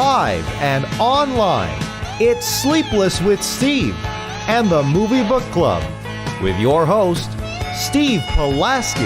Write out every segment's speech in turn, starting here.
live and online. It's Sleepless with Steve and the Movie Book Club with your host, Steve Pulaski.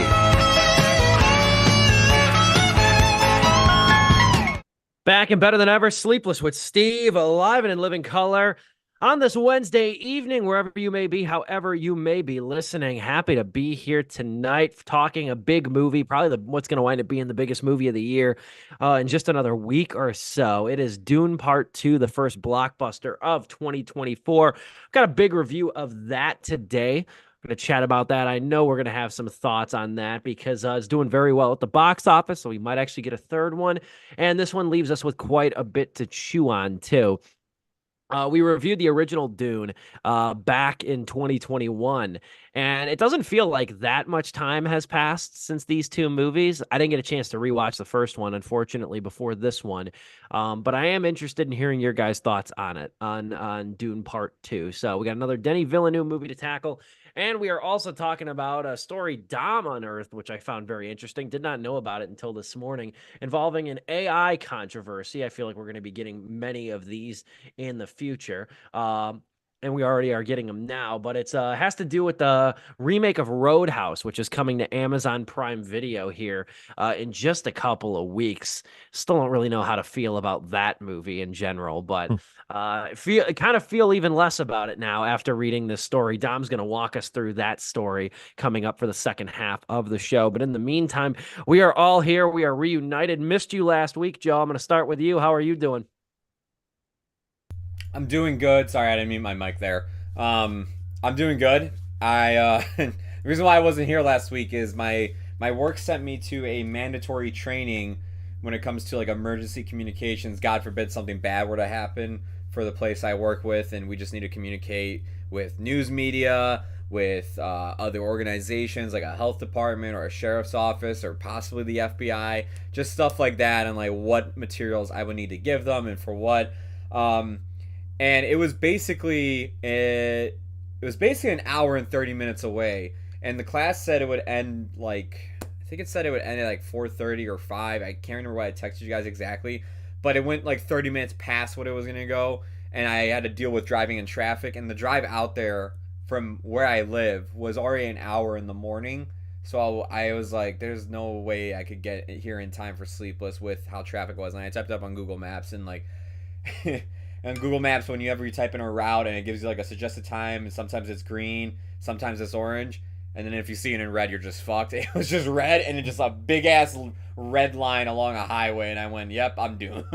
Back and better than ever, Sleepless with Steve, alive and in living color on this Wednesday evening, wherever you may be, however you may be listening. Happy to be here tonight talking a big movie, probably what's going to wind up being the biggest movie of the year in just another week or so. It is Dune Part 2, the first blockbuster of 2024. Got a big review of that today. Going to chat about that. I know we're going to have some thoughts on that because it's doing very well at the box office, so we might actually get a third one. And this one leaves us with quite a bit to chew on, too. We reviewed the original Dune back in 2021, and it doesn't feel like that much time has passed since these two movies. I didn't get a chance to rewatch the first one, unfortunately, before this one, but I am interested in hearing your guys' thoughts on it, on Dune Part 2. So we got another Denis Villeneuve movie to tackle, and we are also talking about a story Dom unearthed, which I found very interesting. Did not know about it until this morning, involving an AI controversy. I feel like we're going to be getting many of these in the future. And we already are getting them now, but it's has to do with the remake of Roadhouse, which is coming to Amazon Prime Video here in just a couple of weeks. Still don't really know how to feel about that movie in general, but kind of feel even less about it now after reading this story. Dom's going to walk us through that story coming up for the second half of the show. But in the meantime, we are all here. We are reunited. Missed you last week, Joe. I'm going to start with you. How are you doing? I'm doing good. Sorry, I didn't mute my mic there. I'm doing good. The reason why I wasn't here last week is my work sent me to a mandatory training when it comes to like emergency communications. God forbid something bad were to happen for the place I work with, and we just need to communicate with news media, with other organizations like a health department or a sheriff's office or possibly the FBI, just stuff like that, and like what materials I would need to give them and for what. And it was basically an hour and 30 minutes away, and the class said it would end like, I think it said it would end at like 4:30 or 5. I can't remember what I texted you guys exactly, but it went like 30 minutes past what it was gonna go, and I had to deal with driving in traffic, and the drive out there from where I live was already an hour in the morning. So I was like, there's no way I could get here in time for Sleepless with how traffic was. And I typed up on Google Maps, and like and Google Maps, whenever you type in a route and it gives you like a suggested time, and sometimes it's green, sometimes it's orange, and then if you see it in red, you're just fucked. It was just red, and it just a big ass red line along a highway, and I went, yep, I'm doomed.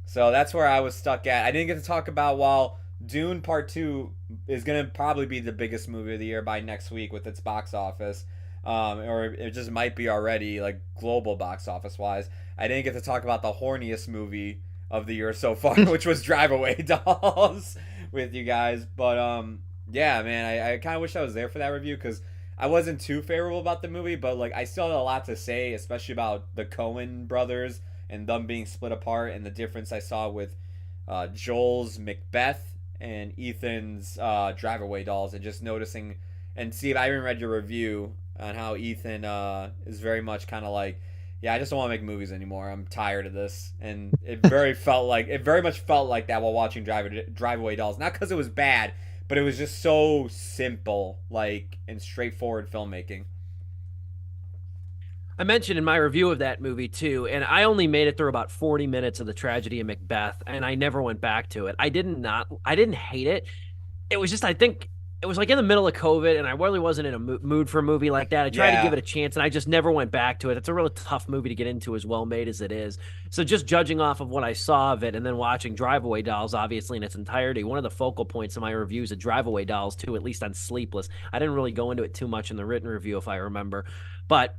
So that's where I was stuck at. I didn't get to talk about, while Dune Part 2 is going to probably be the biggest movie of the year by next week with its box office, or it just might be already, like, global box office wise. I didn't get to talk about the horniest movie of the year so far, which was Drive Away Dolls with you guys. But yeah, man, I kind of wish I was there for that review, because I wasn't too favorable about the movie, but like I still had a lot to say, especially about the Coen brothers and them being split apart, and the difference I saw with Joel's Macbeth and Ethan's Drive Away Dolls, and just noticing. And Steve, I even read your review on how Ethan is very much kind of like, yeah, I just don't want to make movies anymore. I'm tired of this. And it very much felt like that while watching Drive Away Dolls. Not because it was bad, but it was just so simple, like, and straightforward filmmaking. I mentioned in my review of that movie too, and I only made it through about 40 minutes of the tragedy of Macbeth, and I never went back to it. I didn't hate it. It was just, I think it was like in the middle of COVID, and I really wasn't in a mood for a movie like that. I tried to give it a chance, and I just never went back to it. It's a really tough movie to get into, as well made as it is. So just judging off of what I saw of it, and then watching Drive Away Dolls, obviously, in its entirety, one of the focal points of my reviews of Drive Away Dolls, too, at least on Sleepless. I didn't really go into it too much in the written review, if I remember. But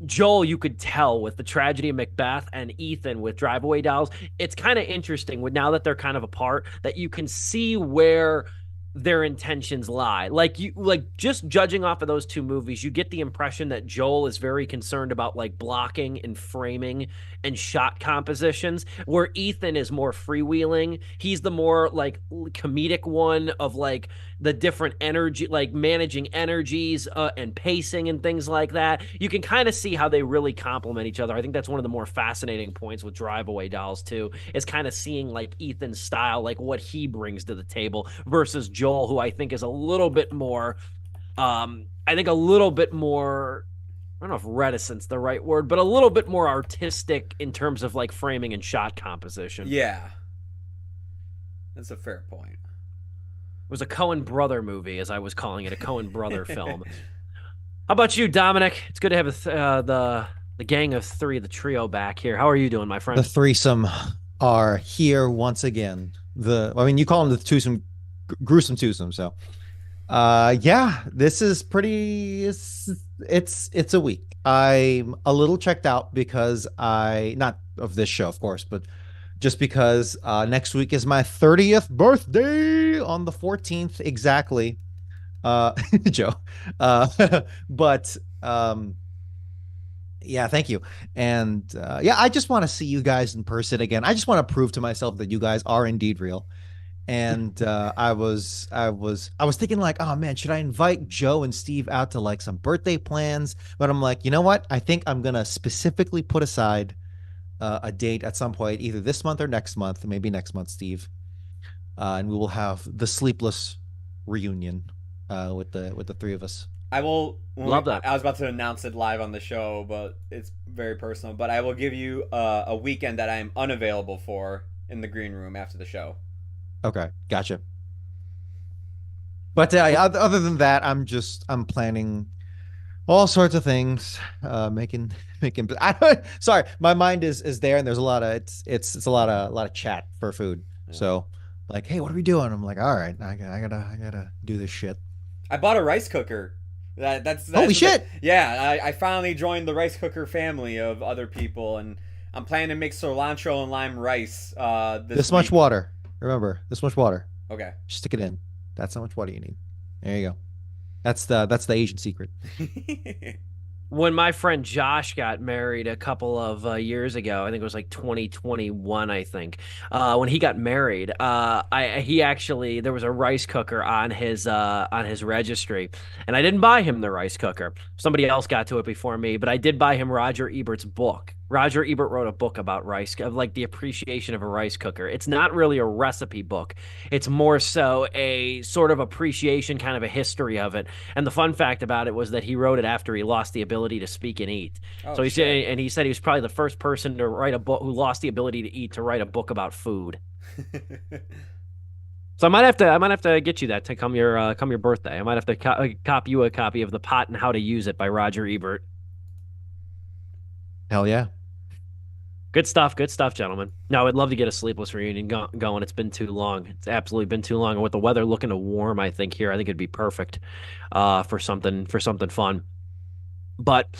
Joel, you could tell with the tragedy of Macbeth, and Ethan with Drive Away Dolls, it's kind of interesting now that they're kind of apart, that you can see where their intentions lie. Like just judging off of those two movies, you get the impression that Joel is very concerned about like blocking and framing and shot compositions, where Ethan is more freewheeling. He's the more like comedic one of like the different energy, like managing energies and pacing and things like that. You can kind of see how they really complement each other. I think that's one of the more fascinating points with Drive Away Dolls too, is kind of seeing like Ethan's style, like what he brings to the table versus Joel, who I think is a little bit more, I think a little bit more, I don't know if reticent's the right word, but a little bit more artistic in terms of like framing and shot composition. Yeah, that's a fair point. It was a Coen brother movie, as I was calling it, a Coen brother film. How about you, Dominic? It's good to have the gang of three, the trio back here. How are you doing, my friend? The threesome are here once again. You call them the twosome, gruesome twosome. So, yeah, this is pretty. It's a week. I'm a little checked out because not of this show, of course, but just because next week is my 30th birthday on the 14th exactly. Joe. But yeah, thank you. And yeah, I just want to see you guys in person again. I just want to prove to myself that you guys are indeed real. And I was thinking like, oh man, should I invite Joe and Steve out to like some birthday plans? But I'm like, you know what? I think I'm gonna specifically put aside a date at some point, either this month or next month, maybe next month, Steve, and we will have the Sleepless reunion with the three of us. I will love that. I was about to announce it live on the show, but it's very personal. But I will give you a weekend that I am unavailable for in the green room after the show. Okay, gotcha. But other than that, I'm planning all sorts of things, making. Sorry, my mind is there, and there's a lot of it's a lot of chat for food. Yeah. So, like, hey, what are we doing? I'm like, all right, I gotta do this shit. I bought a rice cooker. That's holy shit. Yeah, I finally joined the rice cooker family of other people, and I'm planning to make cilantro and lime rice. This much water. Remember, this much water. Okay. Just stick it in. That's how much water you need. There you go. That's the Asian secret. When my friend Josh got married a couple of years ago, I think it was like 2021, I think. When he got married, he actually, there was a rice cooker on his registry, and I didn't buy him the rice cooker. Somebody else got to it before me, but I did buy him Roger Ebert's book. Roger Ebert wrote a book about rice, of like the appreciation of a rice cooker. It's not really a recipe book. It's more so a sort of appreciation, kind of a history of it. And the fun fact about it was that he wrote it after he lost the ability to speak and eat. So he said, and he said he was probably the first person to write a book who lost the ability to eat to write a book about food. So I might have to get you that to come your birthday. I might have to copy you a copy of The Pot and How to Use It by Roger Ebert. Hell yeah. Good stuff, gentlemen. No, I'd love to get a Sleepless reunion going. It's been too long. It's absolutely been too long. And with the weather looking to warm, I think it'd be perfect for something fun. But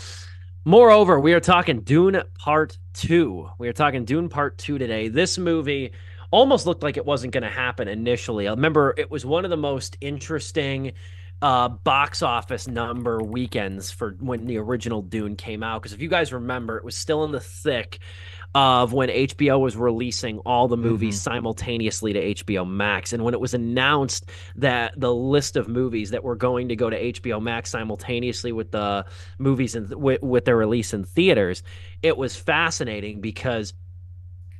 moreover, we are talking Dune Part 2. We are talking Dune Part 2 today. This movie almost looked like it wasn't going to happen initially. I remember it was one of the most interesting box office number weekends for when the original Dune came out. Because if you guys remember, it was still in the thick of when HBO was releasing all the movies simultaneously to HBO Max. And when it was announced that the list of movies that were going to go to HBO Max simultaneously with the movies and with their release in theaters, it was fascinating because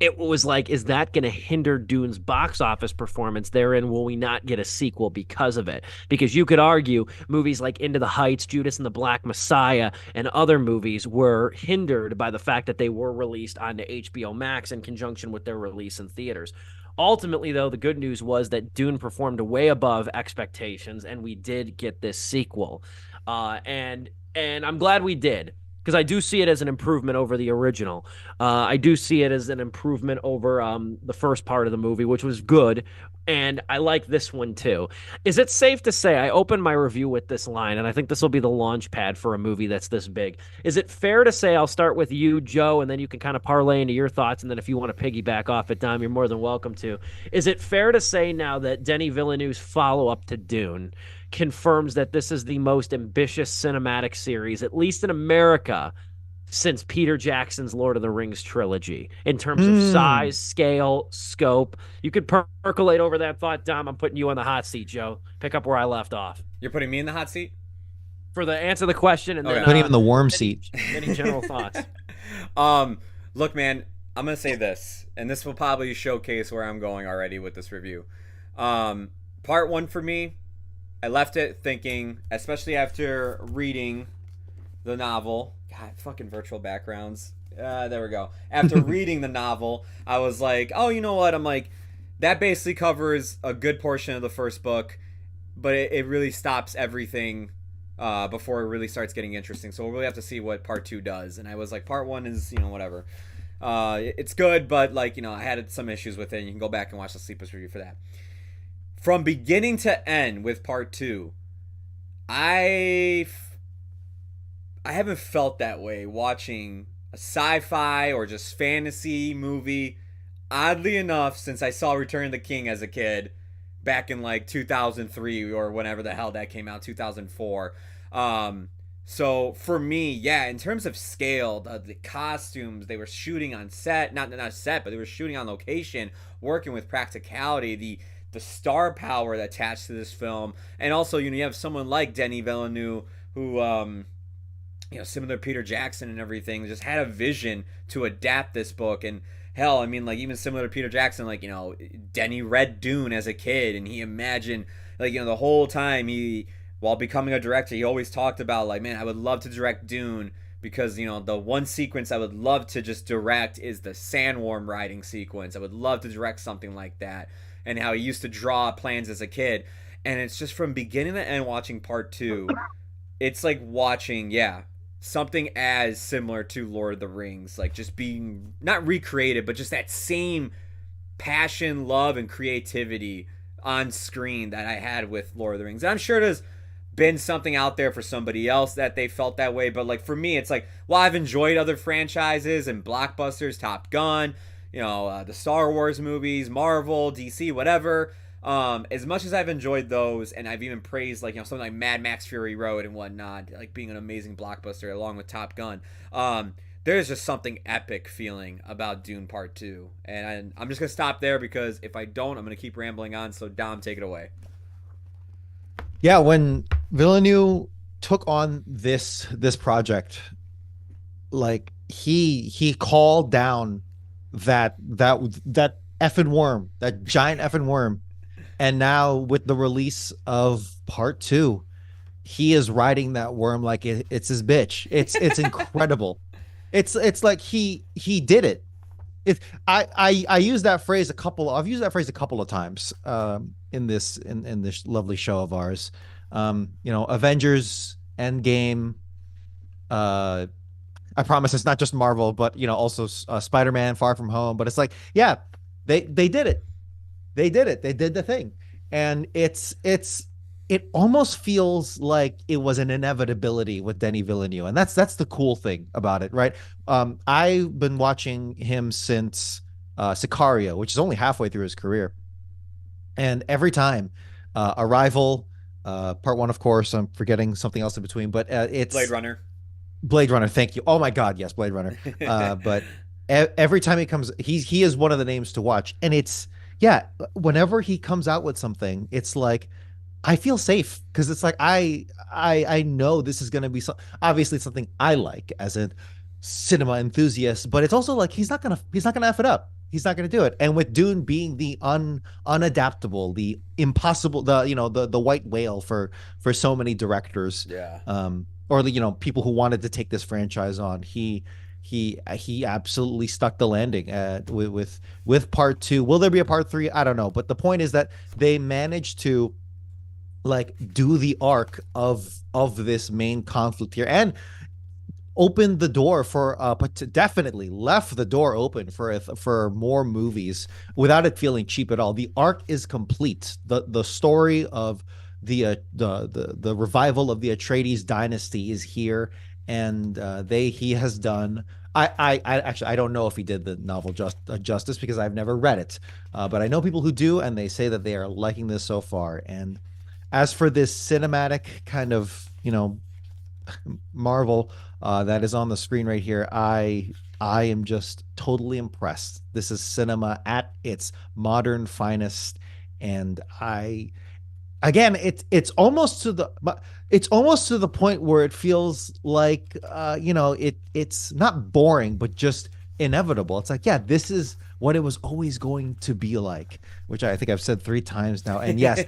it was like, is that going to hinder Dune's box office performance? Therein, will we not get a sequel because of it? Because you could argue movies like Into the Heights, Judas and the Black Messiah, and other movies were hindered by the fact that they were released onto HBO Max in conjunction with their release in theaters. Ultimately, though, the good news was that Dune performed way above expectations, and we did get this sequel. And I'm glad we did, because I do see it as an improvement over the original. I do see it as an improvement over the first part of the movie, which was good, and I like this one too. Is it safe to say, I opened my review with this line, and I think this will be the launch pad for a movie that's this big. Is it fair to say, I'll start with you, Joe, and then you can kind of parlay into your thoughts, and then if you want to piggyback off it, Dom, you're more than welcome to. Is it fair to say now that Denis Villeneuve's follow-up to Dune confirms that this is the most ambitious cinematic series, at least in America, since Peter Jackson's Lord of the Rings trilogy in terms of Hmm. size, scale, scope. You could percolate over that thought, Dom. I'm putting you on the hot seat, Joe. Pick up where I left off You're putting me in the hot seat. for the answer the question, and then Okay. Putting him in the warm any seat. any general thoughts. um, Look, man, I'm gonna say this, and this will probably showcase where I'm going already with this review. Part one for me, I left it thinking, especially after reading the novel. God, fucking virtual backgrounds. There we go. After reading the novel, I was like, oh, you know what? I'm like, that basically covers a good portion of the first book, but it really stops everything before it really starts getting interesting. So we'll really have to see what part two does. And I was like, part one is, whatever. It's good, but like, I had some issues with it. And you can go back and watch the Sleepless review for that. From beginning to end with part two, I haven't felt that way watching a sci-fi or just fantasy movie. Oddly enough, since I saw Return of the King as a kid back in like 2003 or whenever the hell that came out, 2004. So for me, yeah, in terms of scale, the costumes they were shooting on set, not set, but they were shooting on location, working with practicality, the star power that attached to this film, and also you have someone like Denis Villeneuve who similar to Peter Jackson and everything, just had a vision to adapt this book. And hell, I mean, like even similar to Peter Jackson, like Denny read Dune as a kid, and he imagined like the whole time while becoming a director, he always talked about like, man, I would love to direct Dune because the one sequence I would love to just direct is the sandworm riding sequence. I would love to direct something like that, and how he used to draw plans as a kid. And it's just from beginning to end watching part two, it's like watching, something as similar to Lord of the Rings, like just being not recreated, but just that same passion, love, and creativity on screen that I had with Lord of the Rings. And I'm sure there's been something out there for somebody else that they felt that way, but like for me, it's like, well, I've enjoyed other franchises and blockbusters, Top Gun, the Star Wars movies, Marvel, DC, whatever. As much as I've enjoyed those, and I've even praised like something like Mad Max Fury Road and whatnot, like being an amazing blockbuster along with Top Gun. There's just something epic feeling about Dune Part Two, and I'm just gonna stop there because if I don't, I'm gonna keep rambling on. So Dom, take it away. Yeah, when Villeneuve took on this project, like he called down that effing worm, that giant effing worm. And now with the release of part two, he is riding that worm like it's his bitch. It's incredible. It's like he did it. I use that phrase I've used that phrase a couple of times in this lovely show of ours. Avengers Endgame. I promise it's not just Marvel, but also Spider-Man Far From Home. But it's like, yeah, they did it. They did it. They did the thing. And it almost feels like it was an inevitability with Denis Villeneuve. And that's the cool thing about it, right? I've been watching him since Sicario, which is only halfway through his career. And every time, Arrival, part one, of course, I'm forgetting something else in between, but Blade it's Runner. Blade Runner. Thank you. Oh my God, yes, Blade Runner. But every time he comes, he is one of the names to watch, and it's yeah. Whenever he comes out with something, it's like I feel safe because it's like I know this is going to be obviously something I like as a cinema enthusiast, but it's also like he's not gonna f it up. He's not gonna do it. And with Dune being the unadaptable, the impossible, the white whale for so many directors, Yeah. or the people who wanted to take this franchise on, he absolutely stuck the landing with part two. Will there be a part three? I don't know, but the point is that they managed to like do the arc of this main conflict here and opened the door for but definitely left the door open for more movies without it feeling cheap at all. The arc is complete. The story of the revival of the Atreides dynasty is here, and he has done. I actually I don't know if he did the novel justice because I've never read it, but I know people who do, and they say that they are liking this so far. And as for this cinematic kind of Marvel that is on the screen right here, I am just totally impressed. This is cinema at its modern finest, and I again it's almost to the point where it feels like it's not boring but just inevitable. It's like, yeah, this is what it was always going to be like, which I think I've said 3 times now. And yes,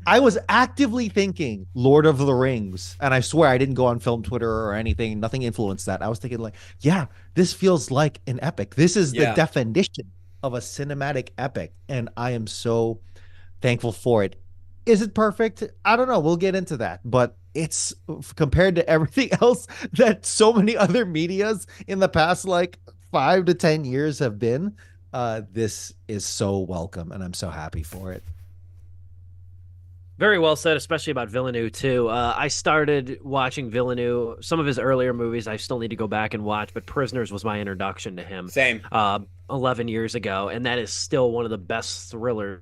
I was actively thinking Lord of the Rings, and I swear I didn't go on film Twitter or anything. Nothing influenced that. I was thinking like, yeah, this feels like an epic. This is the Yeah. definition of a cinematic epic, and I am so thankful for it. Is it perfect? I don't know. We'll get into that. But it's compared to everything else that so many other medias in the past like 5 to 10 years have been. This is so welcome, and I'm so happy for it. Very well said, especially about Villeneuve too. I started watching Villeneuve, some of his earlier movies. I still need to go back and watch, but Prisoners was my introduction to him. Same. 11 years ago, and that is still one of the best thrillers,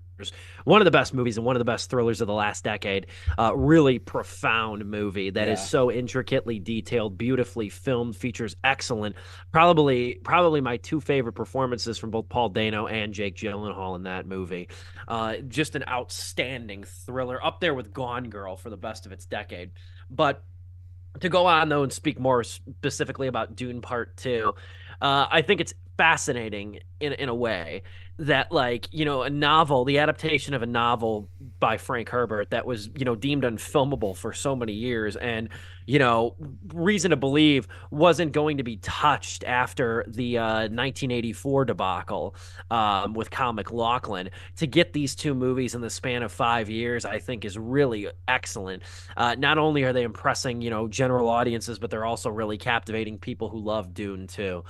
one of the best movies, and one of the best thrillers of the last decade. Really profound movie that is Yeah. so intricately detailed, beautifully filmed, features excellent. Probably my two favorite performances from both Paul Dano and Jake Gyllenhaal in that movie. Just an outstanding thriller, up there with Gone Girl for the best of its decade. But to go on though and speak more specifically about Dune Part Two, I think it's fascinating in a way that, like, a novel, the adaptation of a novel by Frank Herbert that was, deemed unfilmable for so many years, and you know reason to believe wasn't going to be touched after the 1984 debacle with Kyle MacLachlan. To get these two movies in the span of 5 years, I think is really excellent. Not only are they impressing, general audiences, but they're also really captivating people who love Dune too.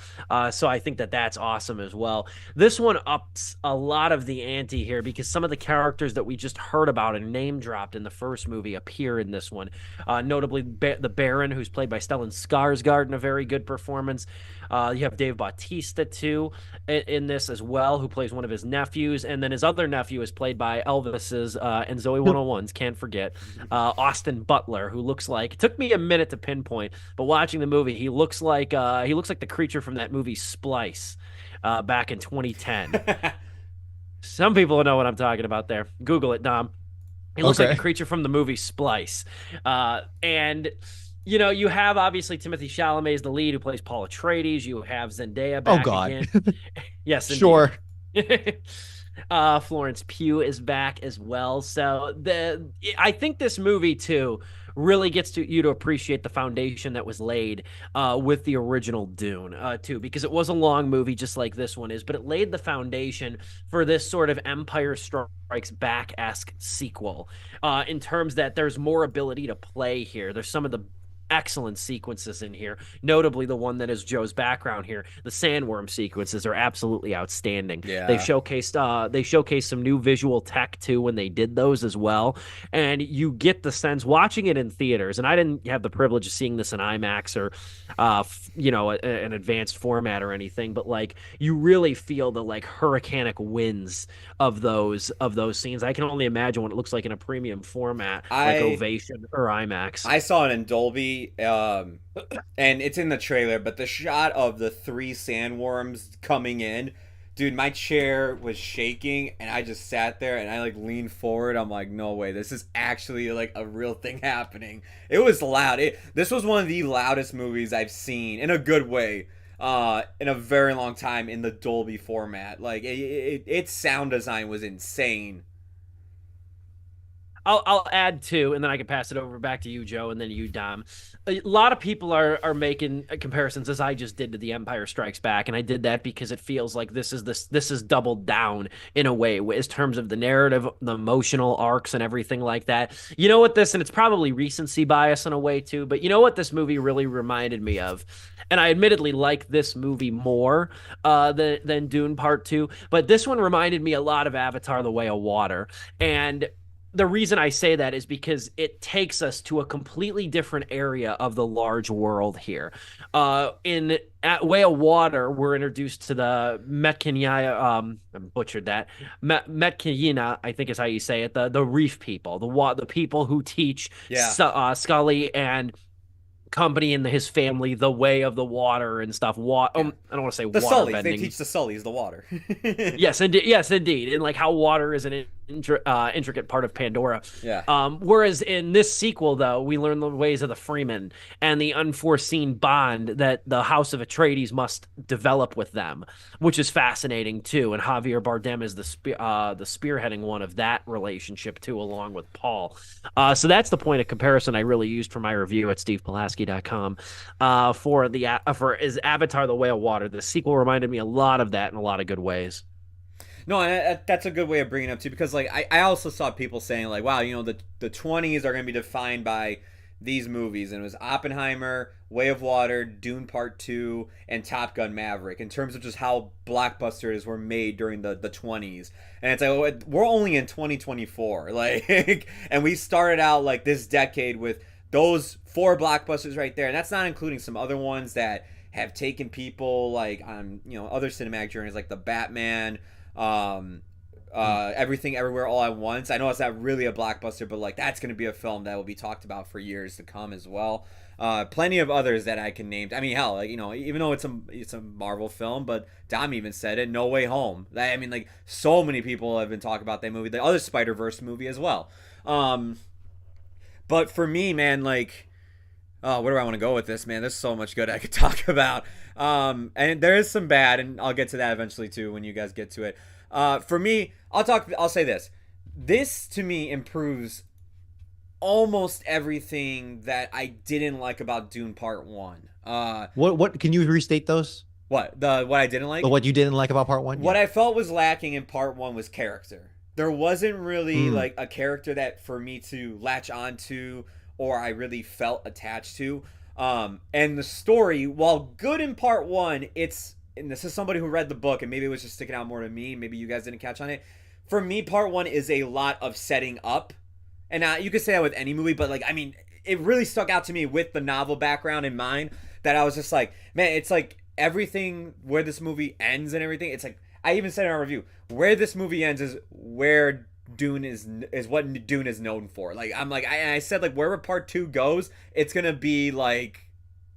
So I think that that's awesome as well. This one ups a lot of the ante here because some of the characters that we just heard about and name dropped in the first movie appear in this one. Notably, the Baron, who's played by Stellan Skarsgård in a very good performance. You have Dave Bautista too in this as well, who plays one of his nephews, and then his other nephew is played by Elvis's and Zoe 101's, can't forget, Austin Butler, who looks like, it took me a minute to pinpoint, but watching the movie, he looks like the creature from that movie Splice back in 2010. Some people know what I'm talking about there. Google it, Dom. He looks like the Okay. creature from the movie Splice. And you have obviously Timothy Chalamet as the lead, who plays Paul Atreides. You have Zendaya Oh back God. again. Yes, indeed. Sure. Florence Pugh is back as well. So I think this movie too really gets you to appreciate the foundation that was laid with the original Dune too, because it was a long movie just like this one is, but it laid the foundation for this sort of Empire Strikes Back-esque sequel in terms that there's more ability to play here. There's some of the excellent sequences in here, notably the one that is Joe's background here. The sandworm sequences are absolutely outstanding. Yeah. They showcased some new visual tech too when they did those as well, and you get the sense watching it in theaters, and I didn't have the privilege of seeing this in IMAX or an advanced format or anything, but like you really feel the like hurricanic winds of those scenes. I can only imagine what it looks like in a premium format like I Ovation or IMAX. I saw it in Dolby, and it's in the trailer, but the shot of the three sandworms coming in, dude, my chair was shaking, and I just sat there, and I, like, leaned forward. I'm like, no way, this is actually, like, a real thing happening. It was loud. This was one of the loudest movies I've seen, in a good way, in a very long time in the Dolby format. Like, its sound design was insane. I'll add two, and then I can pass it over back to you, Joe, and then you, Dom. A lot of people are making comparisons, as I just did, to The Empire Strikes Back, and I did that because it feels like this is doubled down in a way in terms of the narrative, the emotional arcs, and everything like that. You know what this, and it's probably recency bias in a way too, but you know what this movie really reminded me of, and I admittedly like this movie more than Dune Part Two, but this one reminded me a lot of Avatar: The Way of Water, and the reason I say that is because it takes us to a completely different area of the large world here. In at Way of Water, we're introduced to the Metkiniya, I butchered that. Metkiniya, I think is how you say it. The reef people, the people who teach Yeah. Scully and company and his family the way of the water and stuff. I don't want to say The water Sullys. They bending. teach the Sullys the water. Yes, indeed, and like how water is an intricate part of Pandora. Yeah. Whereas in this sequel, though, we learn the ways of the Freeman and the unforeseen bond that the House of Atreides must develop with them, which is fascinating too. And Javier Bardem is the spearheading one of that relationship too, along with Paul. So that's the point of comparison I really used for my review at stevepulaski.com for is Avatar: The Way of Water. The sequel reminded me a lot of that in a lot of good ways. No, and that's a good way of bringing it up too, because like I also saw people saying like, wow, the 20s are going to be defined by these movies, and it was Oppenheimer, Way of Water, Dune Part 2, and Top Gun Maverick in terms of just how blockbusters were made during the 20s. And it's like, we're only in 2024, like, and we started out like this decade with those 4 blockbusters right there, and that's not including some other ones that have taken people like on other cinematic journeys, like the Batman, Everything Everywhere All at Once. I know it's not really a blockbuster, but like that's going to be a film that will be talked about for years to come as well. Plenty of others that I can name. I mean, hell, like even though it's a Marvel film, but Dom even said it, No Way Home. I mean, like so many people have been talking about that movie. The other Spider-Verse movie as well. But for me, man, like, oh, where do I want to go with this, man? There's so much good I could talk about. And there is some bad, and I'll get to that eventually too when you guys get to it. For me, I'll say this. This to me improves almost everything that I didn't like about Dune Part 1. What can you restate those? What I didn't like? What you didn't like about Part 1? What I felt was lacking in Part 1 was character. There wasn't really like a character that for me to latch onto or I really felt attached to. And the story, while good in Part 1, and this is somebody who read the book and maybe it was just sticking out more to me, maybe you guys didn't catch on it. For me, Part 1 is a lot of setting up. And you could say that with any movie, but like, I mean, it really stuck out to me with the novel background in mind that I was just like, man, it's like everything where this movie ends and everything. It's like, I even said in our review, where this movie ends is where Dune is what Dune is known for. Like, I'm like, I said, like, wherever Part 2 goes, it's going to be like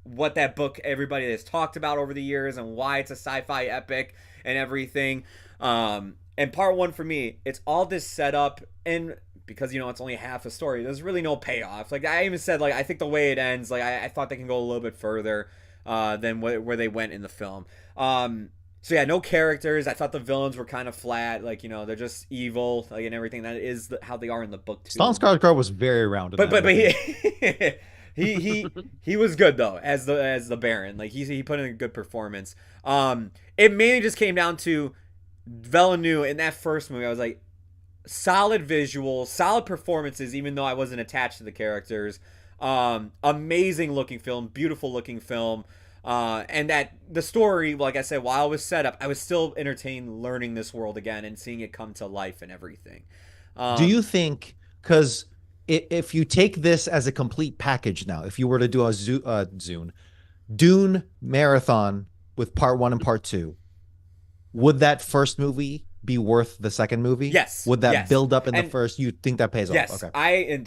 what that book everybody has talked about over the years and why it's a sci-fi epic and everything. And Part 1 for me, it's all this setup, and because it's only half a story, there's really no payoff. Like I even said, like I think the way it ends, like I thought they can go a little bit further than where they went in the film. So yeah, no characters. I thought the villains were kind of flat, like they're just evil, like, and everything. That is how they are in the book too. Stellan Skarsgård was very rounded, but he was good though as the Baron. Like he put in a good performance. It mainly just came down to Villeneuve in that first movie. I was like, solid visuals, solid performances, even though I wasn't attached to the characters. Amazing looking film, beautiful looking film. And that the story, like I said, while it was set up, I was still entertained learning this world again and seeing it come to life and everything. Do you think, because if you take this as a complete package now, if you were to do a Dune marathon with Part 1 and Part 2, would that first movie be worth the second movie? Yes. Would that yes. build up in the first? You think that pays yes, off? Okay.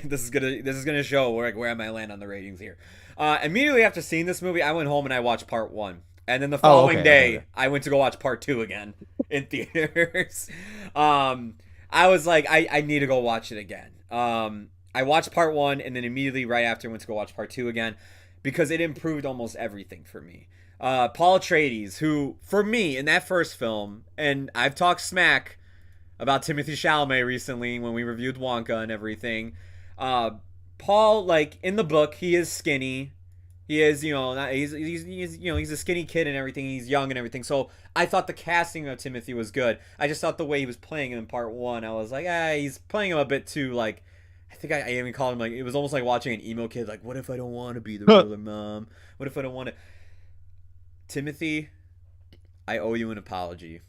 This is gonna show where I might land on the ratings here. Immediately after seeing this movie, I went home and I watched Part 1, and then the following day I went to go watch Part 2 again in theaters. I was like, I need to go watch it again. I watched Part 1 and then immediately right after went to go watch Part 2 again because it improved almost everything for me. Paul Atreides, who, for me, in that first film, and I've talked smack about Timothée Chalamet recently when we reviewed Wonka and everything. Paul, like, in the book, he is skinny. He is, he's a skinny kid and everything. He's young and everything. So I thought the casting of Timothy was good. I just thought the way he was playing him in Part 1, I was like, he's playing him a bit too, like, I think I even called him, like, it was almost like watching an emo kid, like, what if I don't want to be the ruler, Mom? What if I don't want to... Timothy, I owe you an apology.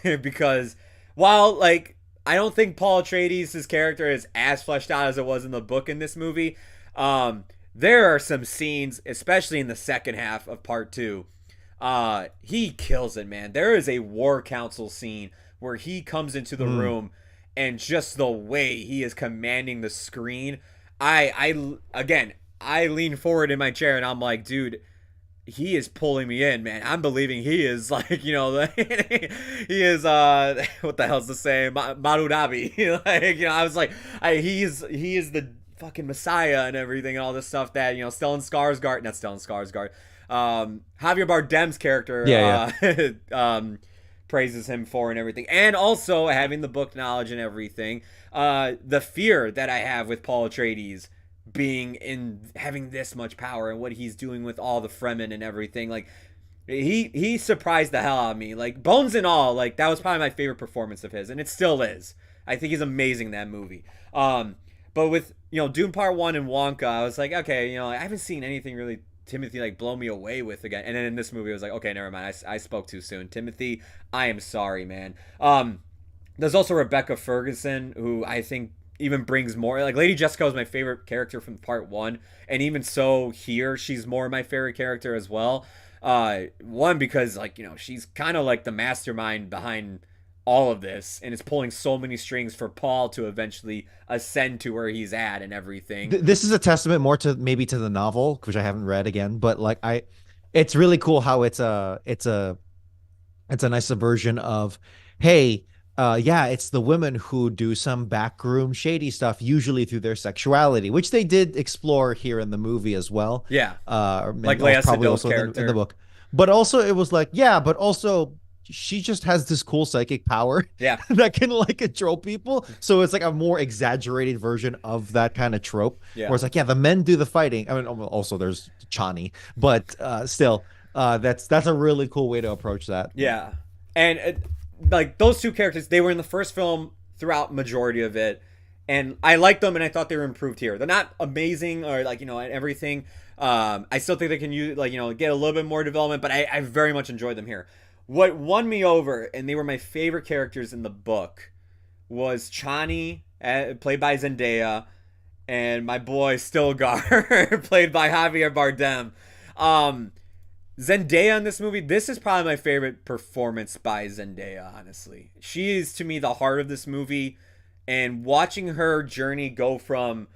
Because while, like, I don't think Paul Atreides' character is as fleshed out as it was in the book in this movie, there are some scenes, especially in the second half of Part 2, he kills it, man. There is a war council scene where he comes into the room and just the way he is commanding the screen. Again, I lean forward in my chair and I'm like, dude, he is pulling me in, man. I'm believing he is like, you know, he is what the hell's the saying, Marudabi. Like, you know, I was like, he is the fucking Messiah and everything and all this stuff that, you know, Javier Bardem's character praises him for and everything. And also having the book knowledge and everything. The fear that I have with Paul Atreides having this much power and what he's doing with all the Fremen and everything, like he surprised the hell out of me, like bones and all. Like that was probably my favorite performance of his, and it still is. I think he's amazing in that movie. But with, you know, Dune Part 1 and Wonka, I was like, okay, you know, I haven't seen anything really Timothy like blow me away with again. And then in this movie I was like, okay, never mind, I spoke too soon. Timothy, I am sorry, man. There's also Rebecca Ferguson, who I think even brings more. Like Lady Jessica was my favorite character from Part 1, and even so here she's more my favorite character as well. One, because, like, you know, she's kind of like the mastermind behind all of this, and it's pulling so many strings for Paul to eventually ascend to where he's at and everything. This is a testament more to maybe to the novel, which I haven't read again, but like it's really cool how it's a nice subversion of, hey, it's the women who do some backroom shady stuff, usually through their sexuality, which they did explore here in the movie as well. Yeah, like Lea Seydoux character in the book. But also it was like, but also she just has this cool psychic power that can like control people. So it's like a more exaggerated version of that kind of trope. Where it's like, the men do the fighting. I mean, also there's Chani, but still, that's a really cool way to approach that. Yeah, and like those two characters, they were in the first film throughout majority of it, and I liked them, and I thought they were improved here. They're not amazing or like, you know, everything. I still think they can use, like, you know, get a little bit more development, but I very much enjoyed them here. What won me over, and they were my favorite characters in the book, was Chani, played by Zendaya, and my boy Stilgar, played by Javier Bardem. Zendaya in this movie, this is probably my favorite performance by Zendaya, honestly. She is, to me, the heart of this movie, and watching her journey go from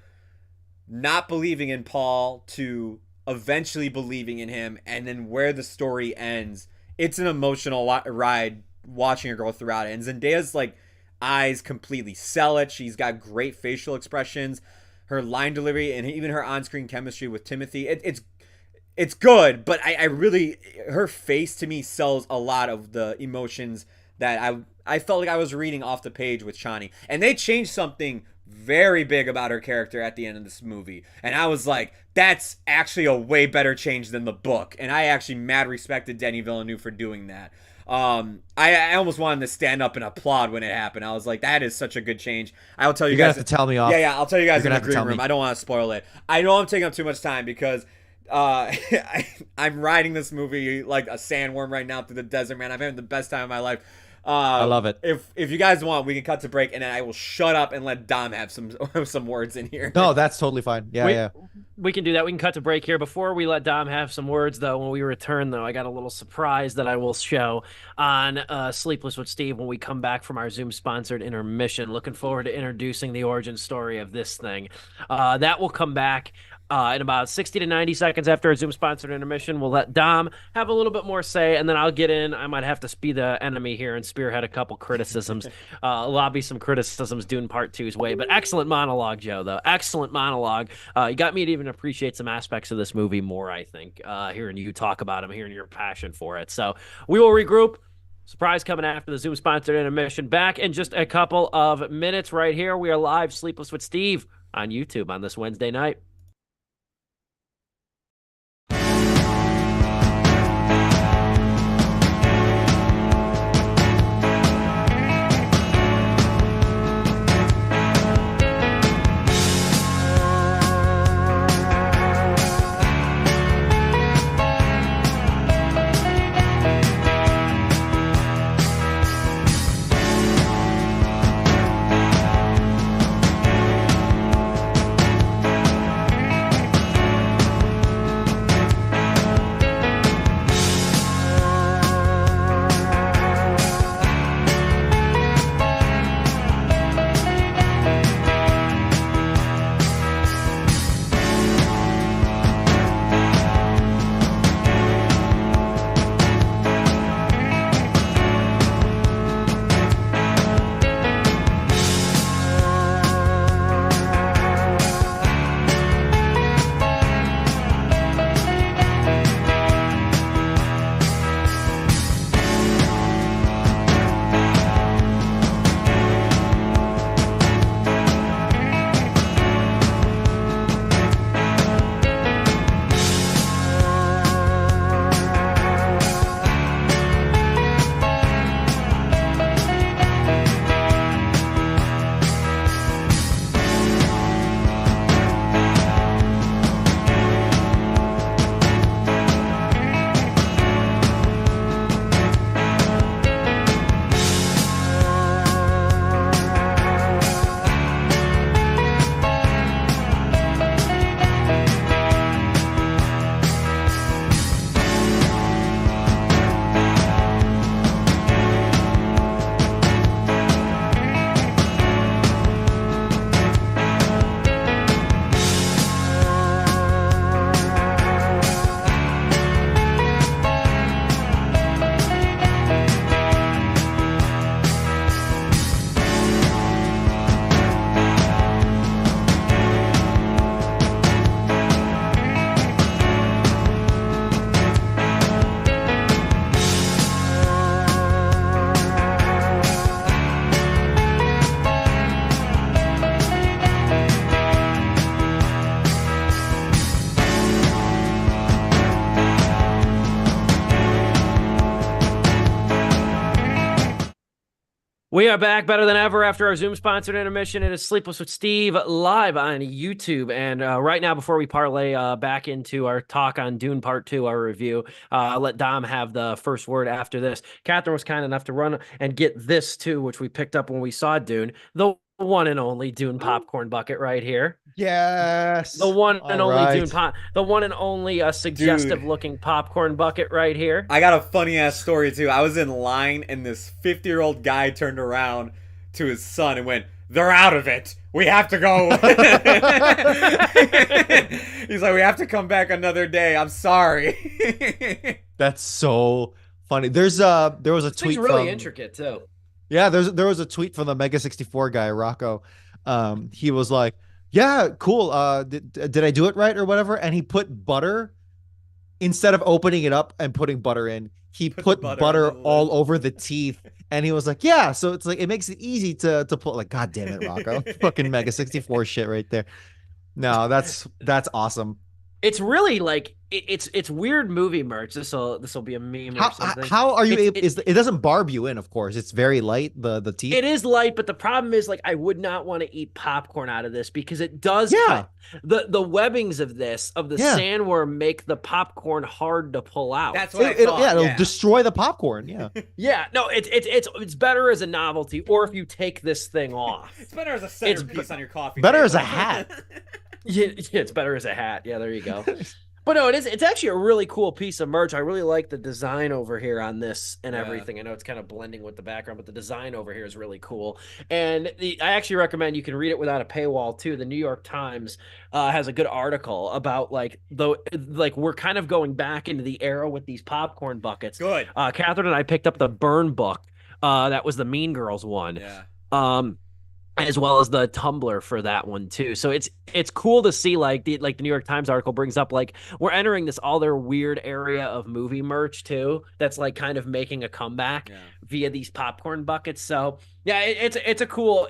not believing in Paul to eventually believing in him, and then where the story ends, it's an emotional ride watching her go throughout it. And Zendaya's like eyes completely sell it. She's got great facial expressions, her line delivery, and even her on-screen chemistry with Timothy. It's good, but I really, her face to me sells a lot of the emotions that I felt like I was reading off the page with Chani. And they changed something very big about her character at the end of this movie. And I was like, that's actually a way better change than the book. And I actually mad respected Denis Villeneuve for doing that. I almost wanted to stand up and applaud when it happened. I was like, that is such a good change. I'll tell you You're guys. Gonna have to tell me off. Yeah, I'll tell you guys in the green room. I don't want to spoil it. I know I'm taking up too much time because I'm riding this movie like a sandworm right now through the desert, man. I'm having the best time of my life. I love it. If you guys want, we can cut to break, and then I will shut up and let Dom have some words in here. No, that's totally fine. We can do that. We can cut to break here. Before we let Dom have some words, though, when we return, though, I got a little surprise that I will show on Sleepless with Steve when we come back from our Zoom-sponsored intermission. Looking forward to introducing the origin story of this thing. That will come back in about 60 to 90 seconds after a Zoom-sponsored intermission. We'll let Dom have a little bit more say, and then I'll get in. I might have to be the enemy here and spearhead a couple criticisms, lobby some criticisms Dune Part 2's way. But excellent monologue, Joe, though. Excellent monologue. You got me to even appreciate some aspects of this movie more, I think, hearing you talk about them, hearing your passion for it. So we will regroup. Surprise coming after the Zoom-sponsored intermission. Back in just a couple of minutes right here. We are live, Sleepless with Steve, on YouTube on this Wednesday night. We are back better than ever after our Zoom sponsored intermission. It is Sleepless with Steve live on YouTube. And right now, before we parlay back into our talk on Dune Part 2, our review, I'll let Dom have the first word after this. Catherine was kind enough to run and get this too, which we picked up when we saw Dune, the one and only Dune popcorn bucket right here. The Yes. one and All only right. Dune pop, the one and only suggestive looking popcorn bucket right here. I got a funny ass story too. I was in line and this 50-year-old guy turned around to his son and went, "They're out of it. We have to go." He's like, "We have to come back another day. I'm sorry." That's so funny. There was a This thing's tweet really from intricate too. Yeah, there was a tweet from the Mega 64 guy, Rocco. He was like, "Yeah, cool. Did I do it right or whatever?" And he put butter instead of opening it up and putting butter in. He put butter all over the teeth, and he was like, "Yeah." So it's like it makes it easy to put. Like, God damn it, Rocco! Fucking Mega 64 shit right there. No, that's awesome. It's really like it's weird movie merch. This will be a meme or something. How are you able? It, It doesn't barb you in, of course. It's very light. The teeth. it is light, but the problem is like I would not want to eat popcorn out of this because it does Yeah. cut. The webbings of the Yeah. sandworm make the popcorn hard to pull out. That's what I thought. Yeah, it'll yeah. destroy the popcorn. Yeah. Yeah, no, it's better as a novelty, or if you take this thing off. It's better as a centerpiece on your coffee. Better table. as a hat. Yeah, it's better as a hat. Yeah, there you go. But no, it's actually a really cool piece of merch. I really like the design over here on this and Yeah. everything. I know it's kind of blending with the background, but the design over here is really cool. And I actually recommend you can read it without a paywall too. The New York Times has a good article about like we're kind of going back into the era with these popcorn buckets. Good. Catherine and I picked up the Burn book. That was the Mean Girls one. Yeah. As well as the Tumblr for that one too. So it's cool to see like the New York Times article brings up like we're entering this other weird area of movie merch too that's like kind of making a comeback via these popcorn buckets. So yeah, it's a cool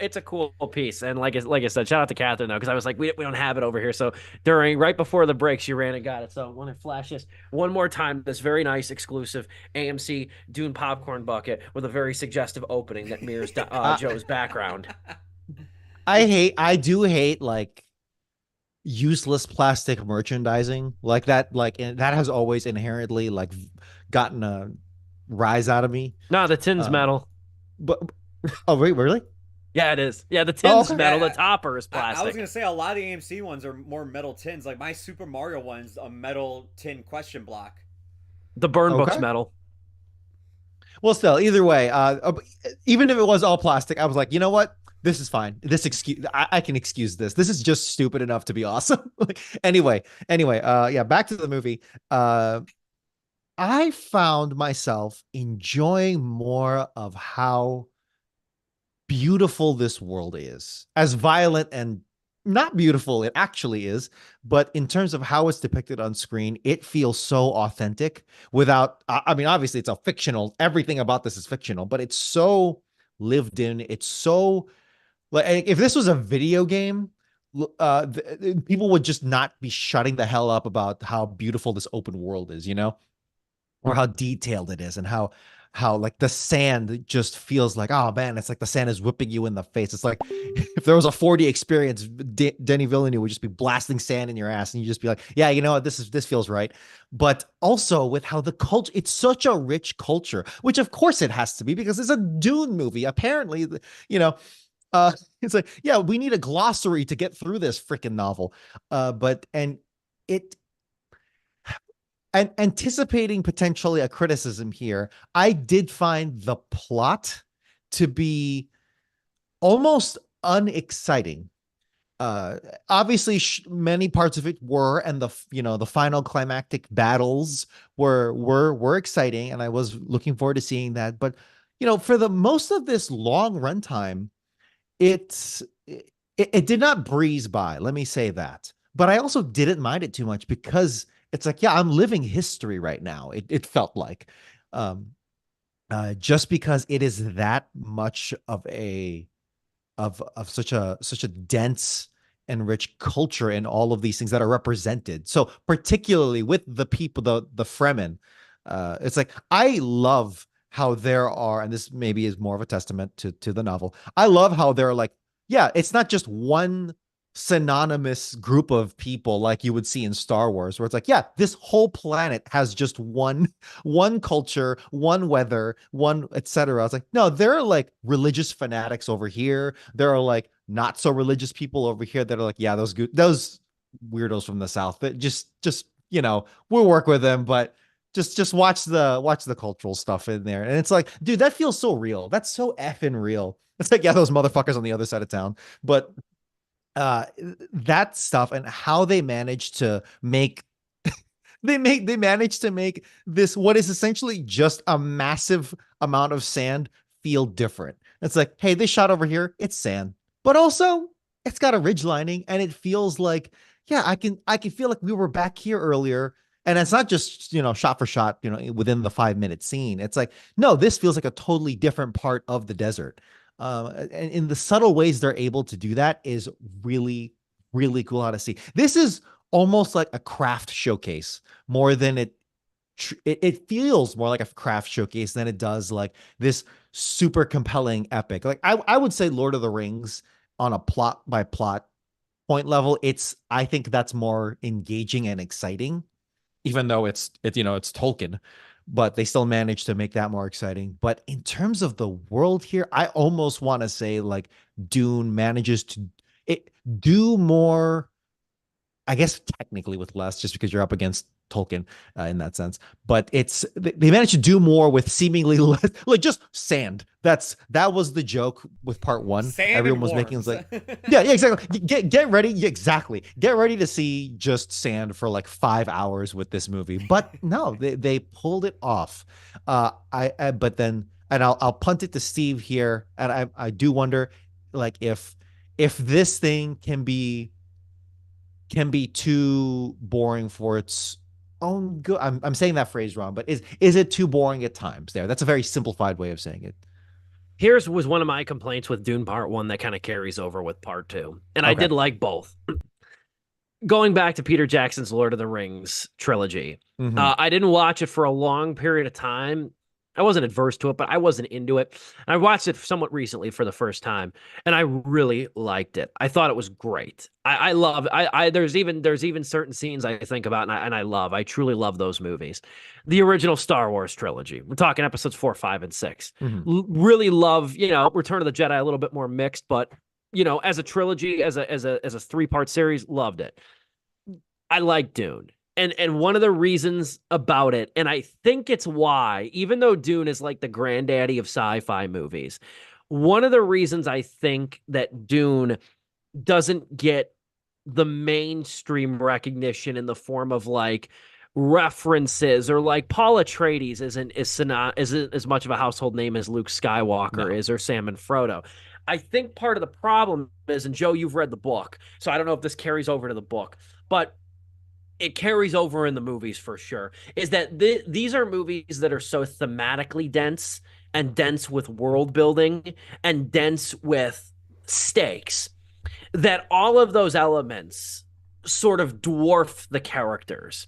piece. And like I said, shout out to Catherine though, because I was like we don't have it over here. So right before the break, she ran and got it. So I want to flash this one more time. This very nice exclusive AMC Dune popcorn bucket with a very suggestive opening that mirrors Joe's background. I do hate like useless plastic merchandising like that. Like that has always inherently like gotten a rise out of me. No, the tin's metal. But oh wait, really? Yeah, it is. Yeah, the tin's okay. metal. Yeah, The topper is plastic. I was gonna say a lot of the AMC ones are more metal tins. Like my Super Mario one's a metal tin question block. The Burn book's Okay. metal. Well, still, either way, even if it was all plastic, I was like, you know what? This is fine. I can excuse this. This is just stupid enough to be awesome. anyway, yeah, back to the movie. I found myself enjoying more of how beautiful this world is, as violent and not beautiful it actually is, but in terms of how it's depicted on screen, it feels so authentic without, I mean, obviously it's a fictional, everything about this is fictional, but it's so lived in. It's so like, if this was a video game, people would just not be shutting the hell up about how beautiful this open world is, you know, or how detailed it is, and how like the sand just feels like, oh man, it's like the sand is whipping you in the face. It's like if there was a 4D experience, Denny Villeneuve would just be blasting sand in your ass, and you just be like, yeah, you know what, this feels right. But also with how the culture, it's such a rich culture, which of course it has to be because it's a Dune movie. Apparently, you know, it's like, yeah, we need a glossary to get through this freaking novel. And anticipating potentially a criticism here, I did find the plot to be almost unexciting. Obviously, many parts of it were, and the final climactic battles were exciting, and I was looking forward to seeing that. But for the most of this long runtime, it did not breeze by. Let me say that. But I also didn't mind it too much because it's like, yeah, I'm living history right now. It felt like, just because it is that much of such a dense and rich culture in all of these things that are represented. So particularly with the people, the Fremen, it's like I love how there are, and this maybe is more of a testament to the novel. I love how they're like, yeah, it's not just one synonymous group of people like you would see in Star Wars, where it's like, yeah, this whole planet has just one culture, one weather, one etc. I was like, no, there are like religious fanatics over here. There are like not so religious people over here that are like, yeah, those weirdos from the South that just we'll work with them, but just watch the cultural stuff in there. And it's like, dude, that feels so real. That's so effing real. It's like, yeah, those motherfuckers on the other side of town. But uh that stuff and how they manage to make they manage to make this what is essentially just a massive amount of sand feel different. It's like, hey, this shot over here, it's sand, but also it's got a ridge lining, and it feels like, yeah, I can feel like we were back here earlier. And it's not just, shot for shot, within the 5 minute scene. It's like, no, this feels like a totally different part of the desert. And in the subtle ways they're able to do that is really, really cool how to see. This is almost like a craft showcase more than it feels more like a craft showcase than it does like this super compelling epic. Like I would say Lord of the Rings on a plot by plot point level, I think that's more engaging and exciting, even though it's Tolkien, but they still managed to make that more exciting. But in terms of the world here, I almost want to say like Dune manages to do more, I guess technically with less, just because you're up against Tolkien in that sense. But they managed to do more with seemingly less, like just sand. That was the joke with part one. Sand Everyone and was making, it was worms. like, yeah, exactly. Get ready, yeah, exactly. Get ready to see just sand for like 5 hours with this movie. But no, they pulled it off. But then, and I'll punt it to Steve here, and I do wonder, like, if this thing can be too boring for its own good. I'm saying that phrase wrong, but is it too boring at times? That's a very simplified way of saying it. Here's was one of my complaints with Dune Part 1 that kind of carries over with Part 2. And I Okay. did like both. Going back to Peter Jackson's Lord of the Rings trilogy, Mm-hmm. I didn't watch it for a long period of time. I wasn't adverse to it, but I wasn't into it. And I watched it somewhat recently for the first time, and I really liked it. I thought it was great. I love. There's even certain scenes I think about, and I love. I truly love those movies. The original Star Wars trilogy. We're talking episodes 4, 5, and 6. Mm-hmm. Really love. Return of the Jedi a little bit more mixed, but as a trilogy, as a 3-part series, loved it. I like Dune. And one of the reasons about it, and I think it's why, even though Dune is like the granddaddy of sci-fi movies, one of the reasons I think that Dune doesn't get the mainstream recognition in the form of like references, or like Paul Atreides isn't as much of a household name as Luke Skywalker No. is, or Sam and Frodo. I think part of the problem is, and Joe, you've read the book, so I don't know if this carries over to the book, but it carries over in the movies for sure, is that these are movies that are so thematically dense, and dense with world building, and dense with stakes, that all of those elements sort of dwarf the characters.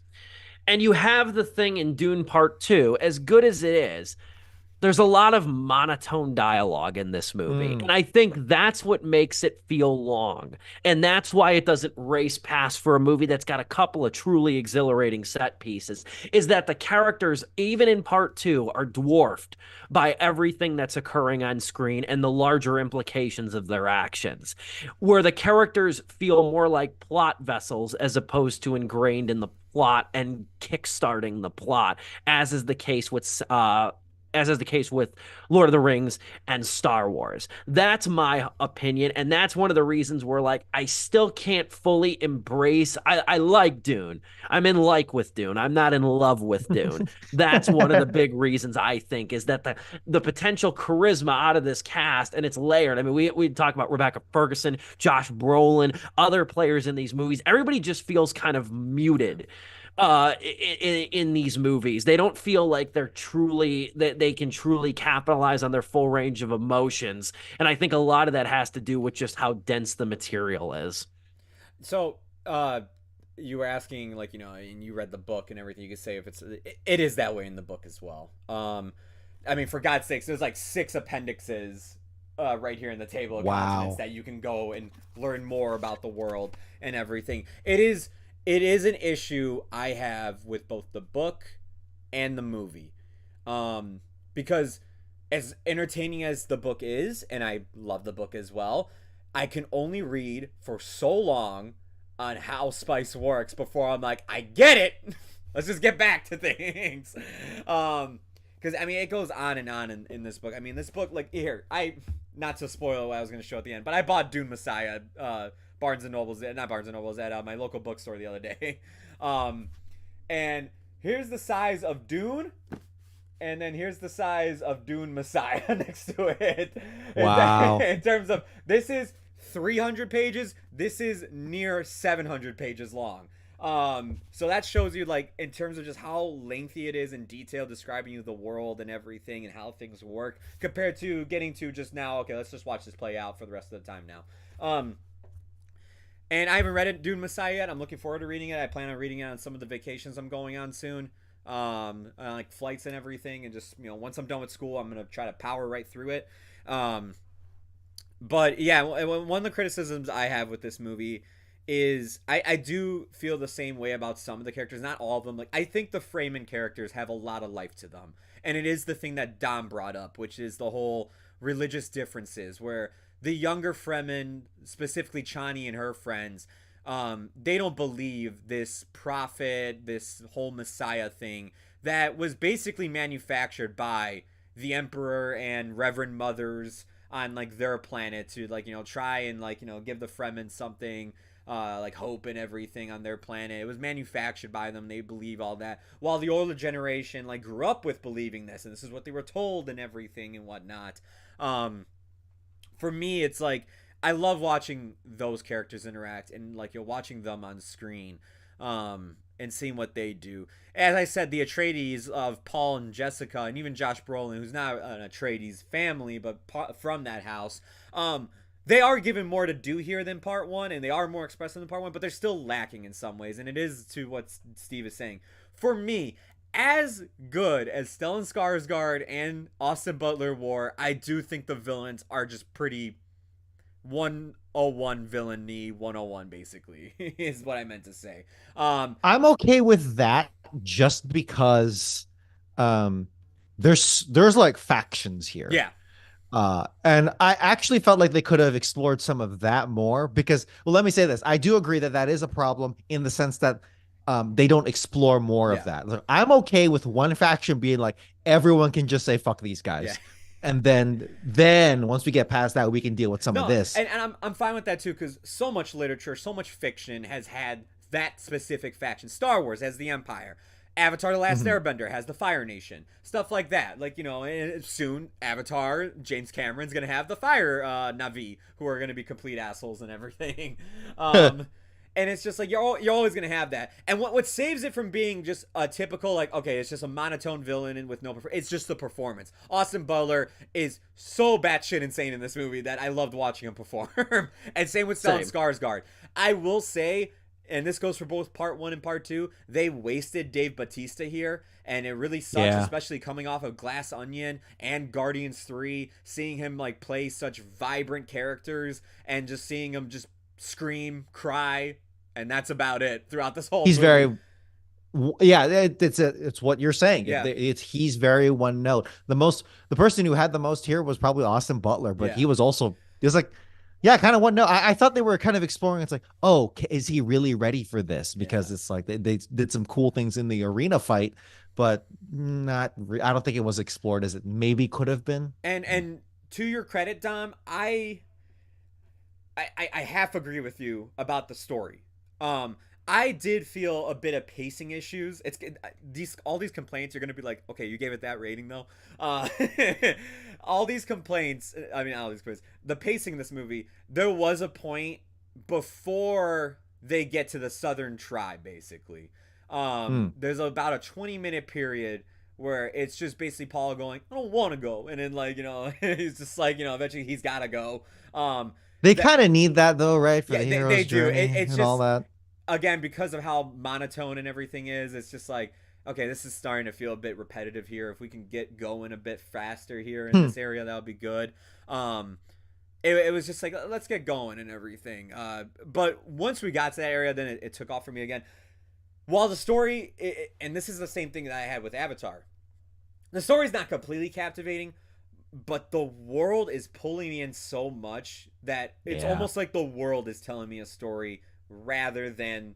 And you have the thing in Dune Part 2, as good as it is, there's a lot of monotone dialogue in this movie. Mm. And I think that's what makes it feel long. And that's why it doesn't race past for a movie that's got a couple of truly exhilarating set pieces, is that the characters, even in part 2, are dwarfed by everything that's occurring on screen and the larger implications of their actions, where the characters feel more like plot vessels as opposed to ingrained in the plot and kickstarting the plot, as is the case with Lord of the Rings and Star Wars. That's my opinion. And that's one of the reasons where, like, I still can't fully embrace. I like Dune. I'm in like with Dune. I'm not in love with Dune. That's one of the big reasons, I think, is that the potential charisma out of this cast, and it's layered. I mean, we talk about Rebecca Ferguson, Josh Brolin, other players in these movies. Everybody just feels kind of muted in these movies. They don't feel like that they can truly capitalize on their full range of emotions. And I think a lot of that has to do with just how dense the material is. So, you were asking, like, and you read the book and everything. You could say if it is that way in the book as well. I mean, for God's sakes, there's like 6 appendixes right here in the table of contents Wow. that you can go and learn more about the world and everything. It is an issue I have with both the book and the movie, because as entertaining as the book is, and I love the book as well, I can only read for so long on how spice works before I'm like, I get it. Let's just get back to things. Because I mean, it goes on and on in this book. I mean, this book, like, here, not to spoil what I was going to show at the end, but I bought Dune Messiah, Barnes and Nobles, not Barnes and Nobles, at my local bookstore the other day. And here's the size of Dune, and then here's the size of Dune Messiah next to it. Wow. In terms of, this is 300 pages, this is near 700 pages long. So that shows you, like, in terms of just how lengthy it is in detail, describing you the world and everything and how things work, compared to getting to just now, okay, let's just watch this play out for the rest of the time now. And I haven't read it, Dune Messiah, yet. I'm looking forward to reading it. I plan on reading it on some of the vacations I'm going on soon, like flights and everything, and just, once I'm done with school, I'm gonna try to power right through it. But yeah, one of the criticisms I have with this movie is I do feel the same way about some of the characters, not all of them. Like, I think the Fremen characters have a lot of life to them, and it is the thing that Dom brought up, which is the whole religious differences, where the younger Fremen, specifically Chani and her friends, they don't believe this prophet, this whole Messiah thing that was basically manufactured by the Emperor and Reverend Mothers on, like, their planet to, like, try and, like, give the Fremen something, like hope and everything on their planet. It was manufactured by them. They believe all that, while the older generation, like, grew up with believing this, and this is what they were told and everything and whatnot. For me, it's like, I love watching those characters interact, and, like, you're watching them on screen, and seeing what they do. As I said, the Atreides of Paul and Jessica, and even Josh Brolin, who's not an Atreides family, but from that house, they are given more to do here than part one, and they are more expressive than part one, but they're still lacking in some ways, and it is to what Steve is saying. For me, as good as Stellan Skarsgård and Austin Butler were, I do think the villains are just pretty 101 villainy 101, basically, is what I meant to say. I'm okay with that just because there's like factions here. Yeah. And I actually felt like they could have explored some of that more because, well, let me say this. I do agree that that is a problem in the sense that they don't explore more of that. Like, I'm okay with one faction being like, everyone can just say, fuck these guys. Yeah. And then once we get past that, we can deal with some of this. And I'm fine with that too, because so much literature, so much fiction has had that specific faction. Star Wars has the Empire. Avatar: The Last Airbender has the Fire Nation. Stuff like that. Like, soon Avatar, James Cameron's going to have the Fire Na'vi, who are going to be complete assholes and everything. And it's just like, you're always going to have that. And what saves it from being just a typical, like, okay, it's just a monotone villain and with no it's just the performance. Austin Butler is so batshit insane in this movie that I loved watching him perform. And same with Stellan Skarsgård. I will say, and this goes for both part one and part two, they wasted Dave Bautista here, and it really sucks, especially coming off of Glass Onion and Guardians 3, seeing him, like, play such vibrant characters and just seeing him just scream, cry, and that's about it throughout this whole movie. It's what you're saying. Yeah. He's very one note. The person who had the most here was probably Austin Butler, but he was like, kind of one note. I thought they were kind of exploring. It's like, oh, is he really ready for this? Because it's like they did some cool things in the arena fight, but I don't think it was explored as it maybe could have been. And to your credit, Dom, I half agree with you about the story. I did feel a bit of pacing issues. All these complaints, you're gonna be like, okay, you gave it that rating though. All these complaints. I mean, all these complaints. The pacing in this movie. There was a point before they get to the Southern Tribe, basically. There's about a 20-minute period where it's just basically Paul going, I don't want to go, and then, like, he's just like, eventually he's gotta go. They kind of need that though, right? For the hero's they do. Journey It's and just, all that. Again, because of how monotone and everything is, it's just like, okay, this is starting to feel a bit repetitive here. If we can get going a bit faster here in this area, that would be good. Um, it was just like, let's get going and everything. But once we got to that area, then it took off for me again. While the story, and this is the same thing that I had with Avatar, the story's not completely captivating, but the world is pulling me in so much that it's almost like the world is telling me a story rather than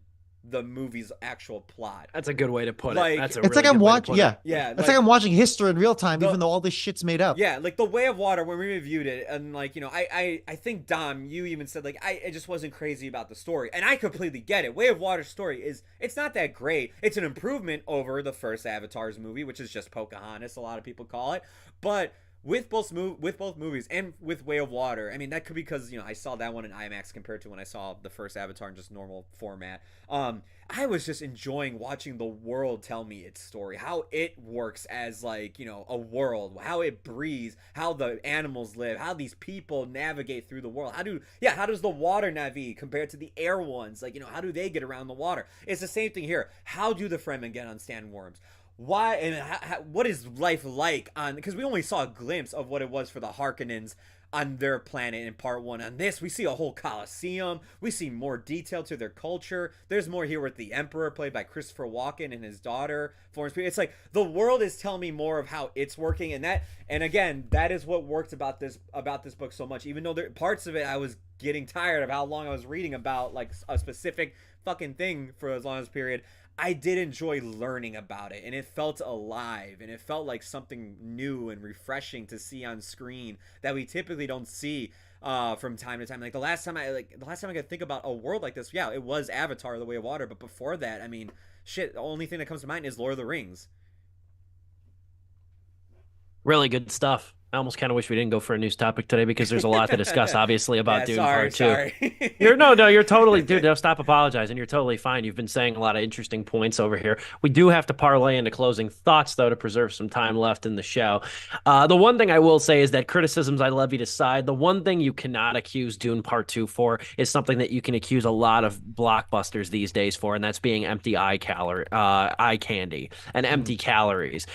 the movie's actual plot. That's a good way to put Like, it. That's a It's really like I'm good way to watching, put it. Yeah, it's like I'm watching history in real time, even though all this shit's made up. Yeah, like The Way of Water, when we reviewed it, and like, you know, I think, Dom, you even said like I just wasn't crazy about the story, and I completely get it. Way of Water's story it's not that great. It's an improvement over the first Avatar's movie, which is just Pocahontas, a lot of people call it, but with both movies and with Way of Water, I mean, that could be because, you know, I saw that one in IMAX compared to when I saw the first Avatar in just normal format. I was just enjoying watching the world tell me its story, how it works as, like, you know, a world, how it breathes, how the animals live, how these people navigate through the world. How does the water navigate compared to the air ones? Like, you know, how do they get around the water? It's the same thing here. How do the Fremen get on sandworms? Why and what is life like on, because we only saw a glimpse of what it was for the Harkonnens on their planet in part one. On this, we see a whole Colosseum. We see more detail to their culture. There's more here with the Emperor, played by Christopher Walken, and his daughter Florence Pugh. It's like the world is telling me more of how it's working, and again, that is what worked about this book so much. Even though there parts of it I was getting tired of how long I was reading about like a specific fucking thing for as long as period, I did enjoy learning about it, and it felt alive, and it felt like something new and refreshing to see on screen that we typically don't see from time to time. Like the last time I could think about a world like this, yeah, it was Avatar: The Way of Water, but before that, I mean, shit, the only thing that comes to mind is Lord of the Rings. Really good stuff. I almost kind of wish we didn't go for a news topic today because there's a lot to discuss, obviously, about Dune Part 2. Sorry. You're totally, dude, no, stop apologizing. You're totally fine. You've been saying a lot of interesting points over here. We do have to parlay into closing thoughts, though, to preserve some time left in the show. The one thing I will say is that criticisms I levied aside, the one thing you cannot accuse Dune Part 2 for is something that you can accuse a lot of blockbusters these days for, and that's being empty eye candy and empty calories.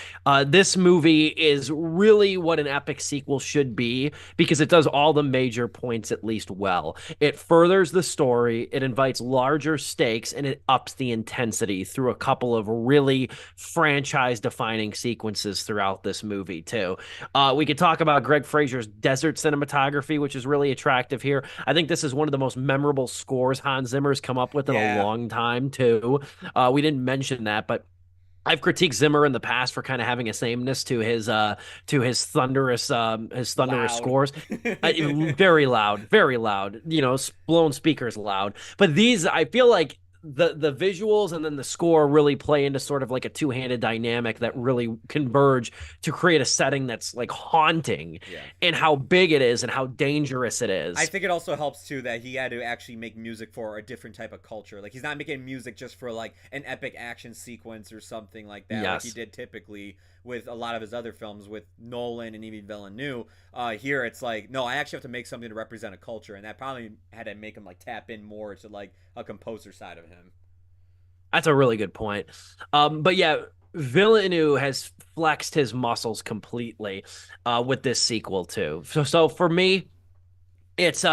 This movie is really what an epic sequel should be because it does all the major points at least well. It furthers the story, it invites larger stakes, and it ups the intensity through a couple of really franchise-defining sequences throughout this movie too. We could talk about Greg Fraser's desert cinematography, which is really attractive here. I think this is one of the most memorable scores Hans Zimmer's come up with in a long time too. We didn't mention that, but I've critiqued Zimmer in the past for kind of having a sameness to his thunderous scores. Very loud, you know, blown speakers loud. But these, I feel like the visuals and then the score really play into sort of like a two-handed dynamic that really converge to create a setting that's like haunting and how big it is and how dangerous it is. I think it also helps too that he had to actually make music for a different type of culture. Like he's not making music just for like an epic action sequence or something like that, like he did typically with a lot of his other films with Nolan and even Villeneuve. Here it's like, no, I actually have to make something to represent a culture, and that probably had to make him like tap in more to like a composer side of him. That's a really good point. But yeah, Villeneuve has flexed his muscles completely with this sequel too. So for me, it's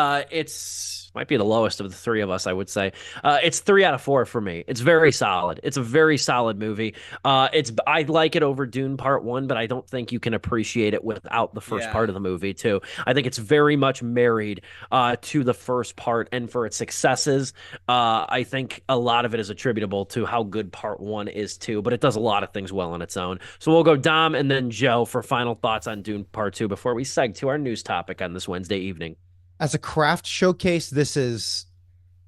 might be the lowest of the three of us, I would say. It's 3 out of 4 for me. It's very solid. It's a very solid movie. I like it over Dune Part 1, but I don't think you can appreciate it without the first part of the movie too. I think it's very much married to the first part, and for its successes, I think a lot of it is attributable to how good Part 1 is too, but it does a lot of things well on its own. So we'll go Dom and then Joe for final thoughts on Dune Part 2 before we seg to our news topic on this Wednesday evening. As a craft showcase, this is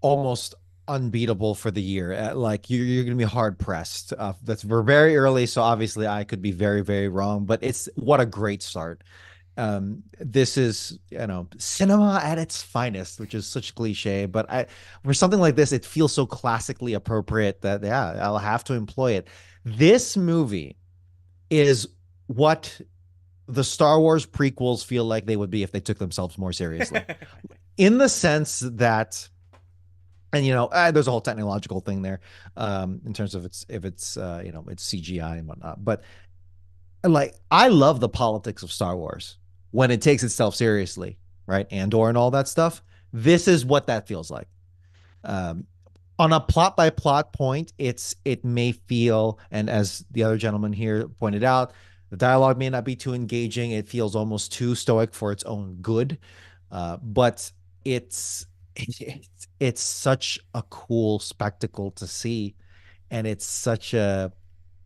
almost unbeatable for the year. Like you're going to be hard pressed. We're very early, so obviously I could be very, very wrong. But it's what a great start. This is, you know, cinema at its finest, which is such cliche. But for something like this, it feels so classically appropriate that I'll have to employ it. This movie is what the Star Wars prequels feel like they would be if they took themselves more seriously. In the sense that And there's a whole technological thing there, in terms of its if it's it's CGI and whatnot. But like, I love the politics of Star Wars when it takes itself seriously, right? Andor and all that stuff. This is what that feels like. Um, on a plot by plot point, it may feel, and as the other gentleman here pointed out, the dialogue may not be too engaging. It feels almost too stoic for its own good, but it's it's such a cool spectacle to see, and it's such a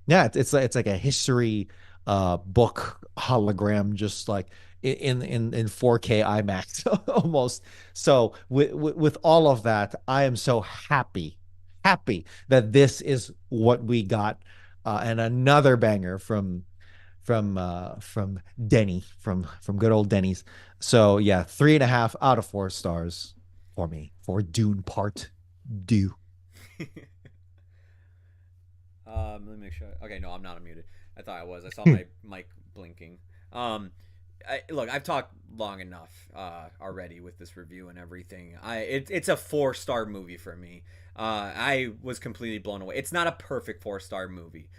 yeah, it's like a history book hologram, just like in 4K IMAX almost. So with all of that, I am so happy that this is what we got, and another banger from Denny, from good old Denny's. So yeah, 3.5 out of 4 stars for me for Dune Part Two. Let me make sure. Okay, no, I'm not unmuted. I thought I was. I saw my mic blinking. Look, I've talked long enough already with this review and everything. It's a 4-star movie for me. I was completely blown away. It's not a perfect 4-star movie.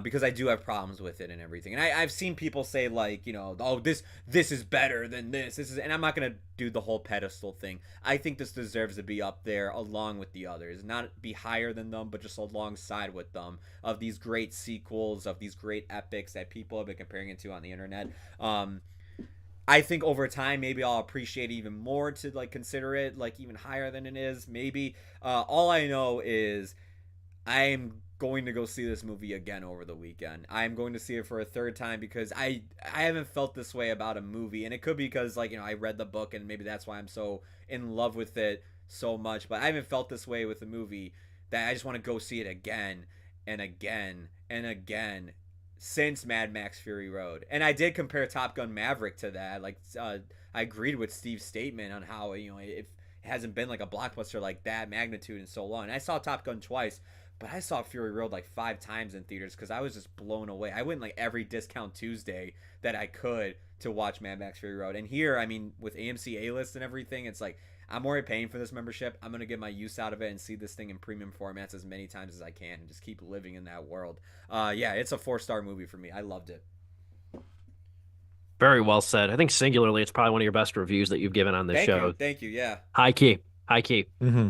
Because I do have problems with it and everything, and I've seen people say, like, oh, this is better than this. And I'm not gonna do the whole pedestal thing. I think this deserves to be up there along with the others, not be higher than them, but just alongside with them, of these great sequels, of these great epics that people have been comparing it to on the internet. I think over time, maybe I'll appreciate it even more to like consider it like even higher than it is. Maybe. All I know is I'm going to go see this movie again over the weekend. I'm going to see it for a third time because I haven't felt this way about a movie, and it could be because, like, I read the book and maybe that's why I'm so in love with it so much, but I haven't felt this way with a movie that I just want to go see it again and again and again since Mad Max Fury Road. And I did compare Top Gun Maverick to that. Like, I agreed with Steve's statement on how, it hasn't been like a blockbuster like that magnitude in so long. And I saw Top Gun twice, but I saw Fury Road like 5 times in theaters because I was just blown away. I went like every discount Tuesday that I could to watch Mad Max Fury Road. And here, I mean, with AMC A-List and everything, it's like, I'm already paying for this membership. I'm going to get my use out of it and see this thing in premium formats as many times as I can and just keep living in that world. Yeah, it's a 4-star movie for me. I loved it. Very well said. I think singularly, it's probably one of your best reviews that you've given on this show. Thank you. Yeah. High key. Mm-hmm.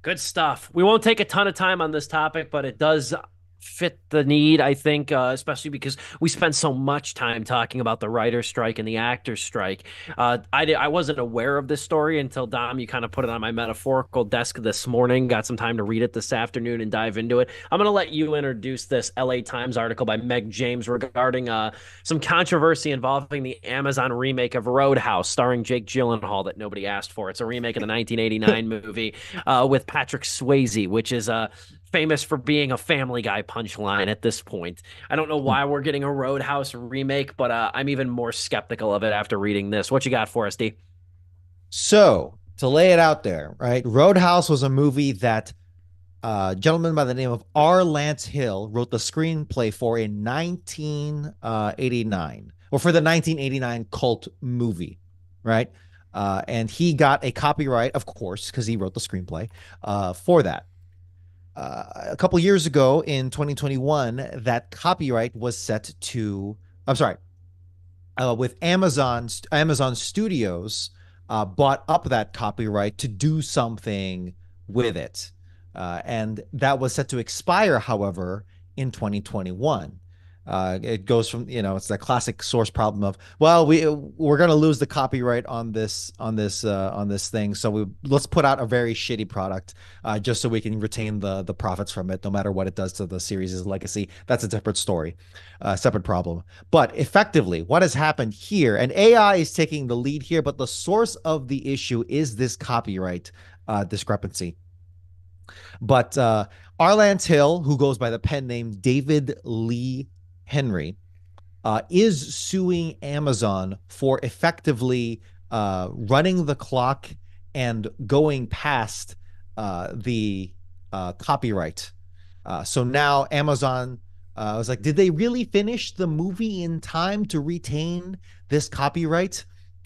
Good stuff. We won't take a ton of time on this topic, but it does fit the need, I think, especially because we spent so much time talking about the writer's strike and the actor's strike. I wasn't aware of this story until, Dom, you kind of put it on my metaphorical desk this morning. Got some time to read it this afternoon and dive into it. I'm going to let you introduce this LA Times article by Meg James regarding some controversy involving the Amazon remake of Roadhouse, starring Jake Gyllenhaal, that nobody asked for. It's a remake of the 1989 movie with Patrick Swayze, which is famous for being a Family Guy punchline at this point. I don't know why we're getting a Roadhouse remake, but I'm even more skeptical of it after reading this. What you got for us, D? So, to lay it out there, right? Roadhouse was a movie that a gentleman by the name of R. Lance Hill wrote the screenplay for in 1989, or for the 1989 cult movie, right? And he got a copyright, of course, because he wrote the screenplay for that. A couple years ago in 2021, that copyright was set to, I'm sorry, with Amazon Studios bought up that copyright to do something with it. And that was set to expire, however, in 2021. It goes from, it's the classic source problem of, well, we're going to lose the copyright on this thing, so let's put out a very shitty product just so we can retain the profits from it, no matter what it does to the series' legacy. That's a separate story, separate problem. But effectively, what has happened here, and AI is taking the lead here, but the source of the issue is this copyright discrepancy. But Arlance Hill, who goes by the pen name David Lee Henry, is suing Amazon for effectively running the clock and going past the copyright. So now Amazon was like, did they really finish the movie in time to retain this copyright,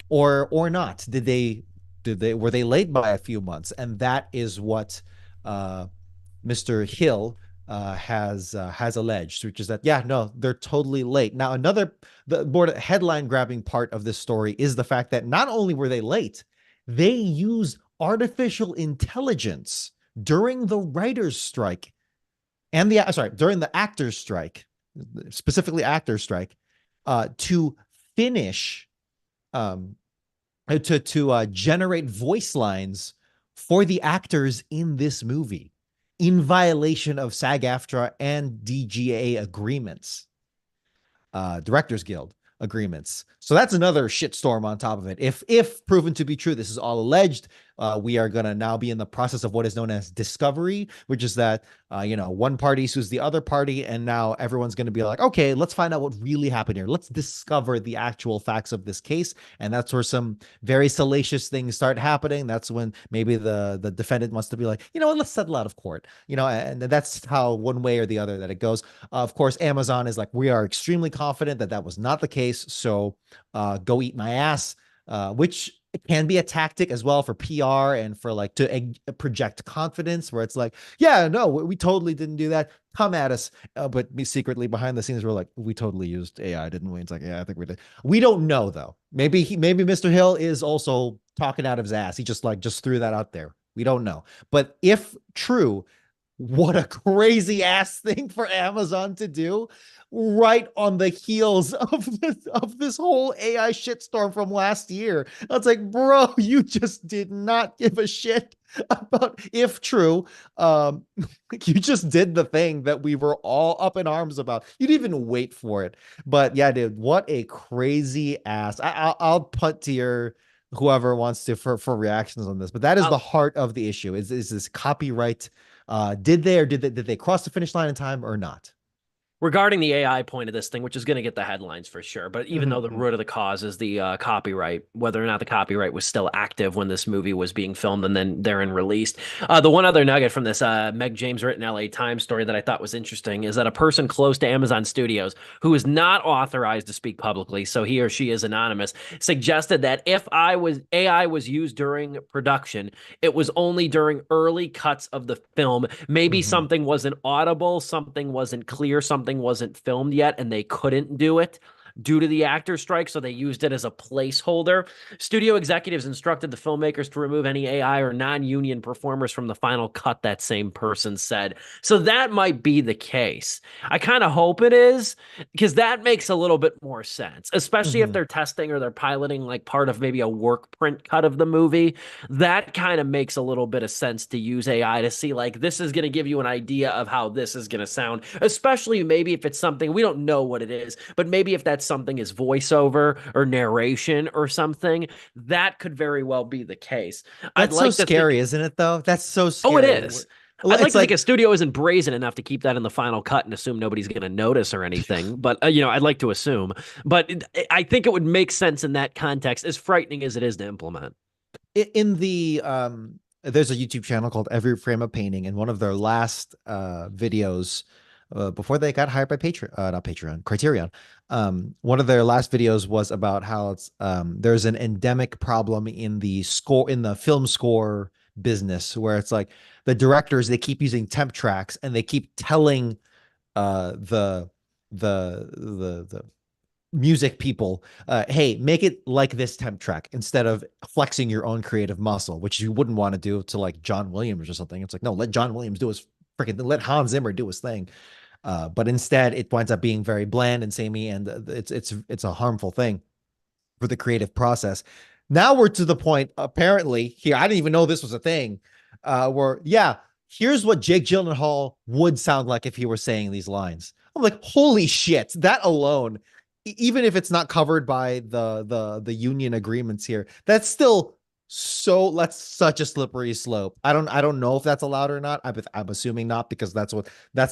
or not? Did they were they late by a few months? And that is what Mr. Hill has alleged, which is that, yeah, no, they're totally late. Now, the more headline grabbing part of this story is the fact that not only were they late, they used artificial intelligence during the writers' strike and during the actors' strike, specifically actors' strike, to finish, to generate voice lines for the actors in this movie in violation of SAG-AFTRA and DGA agreements, Directors Guild agreements. So that's another shitstorm on top of it. If proven to be true, this is all alleged. We are going to now be in the process of what is known as discovery, which is that, one party sues the other party. And now everyone's going to be like, okay, let's find out what really happened here. Let's discover the actual facts of this case. And that's where some very salacious things start happening. That's when maybe the defendant wants to be like, let's settle out of court, and that's how one way or the other that it goes. Of course, Amazon is like, we are extremely confident that that was not the case. So go eat my ass, which can be a tactic as well for PR and for like to project confidence, where it's like, yeah, no, we totally didn't do that. Come at us. But secretly behind the scenes, we're like, we totally used AI, didn't we? It's like, yeah, I think we did. We don't know though. Maybe Mr. Hill is also talking out of his ass. He just threw that out there. We don't know. But if true, what a crazy ass thing for Amazon to do right on the heels of this whole AI shitstorm from last year. It's like, bro, you just did not give a shit about, if true, you just did the thing that we were all up in arms about. You didn't even wait for it. But yeah, dude, what a crazy ass. I'll put to your whoever wants to for reactions on this, but that is the heart of the issue. Is this copyright? Did they cross the finish line in time or not? Regarding the AI point of this thing, which is going to get the headlines for sure, but even though the root of the cause is the copyright, whether or not the copyright was still active when this movie was being filmed and then therein released. The one other nugget from this Meg James written LA Times story that I thought was interesting is that a person close to Amazon Studios who is not authorized to speak publicly, so he or she is anonymous, suggested that if AI was used during production, it was only during early cuts of the film. Maybe something wasn't audible, something wasn't clear, something wasn't filmed yet, and they couldn't do it due to the actor strike, so they used it as a placeholder. Studio executives instructed the filmmakers to remove any AI or non-union performers from the final cut, that same person said. So that might be the case. I kind of hope it is, because that makes a little bit more sense, especially if they're testing or they're piloting like part of maybe a work print cut of the movie. That kind of makes a little bit of sense to use AI to see, like, this is going to give you an idea of how this is going to sound, especially maybe if it's something we don't know what it is, but maybe if that's something is voiceover or narration or something, that could very well be the case. That's so scary, isn't it, though? That's so scary. Oh, it is. I'd like to think a studio isn't brazen enough to keep that in the final cut and assume nobody's going to notice or anything. But, I'd like to assume. But I think it would make sense in that context, as frightening as it is to implement. In the there's a YouTube channel called Every Frame of Painting, and one of their last videos before they got hired by Criterion. One of their last videos was about how it's there's an endemic problem in the film score business, where it's like the directors, they keep using temp tracks and they keep telling the music people, hey, make it like this temp track, instead of flexing your own creative muscle, which you wouldn't want to do to like John Williams or something. It's like, no, let John Williams do his let Hans Zimmer do his thing. But instead it winds up being very bland and samey, and it's a harmful thing for the creative process. Now we're to the point, apparently, here, I didn't even know this was a thing, where, yeah, here's what Jake Gyllenhaal would sound like if he were saying these lines. I'm like, holy shit, that alone, even if it's not covered by the union agreements here, that's still that's such a slippery slope. I don't know if that's allowed or not. I'm assuming not, because that's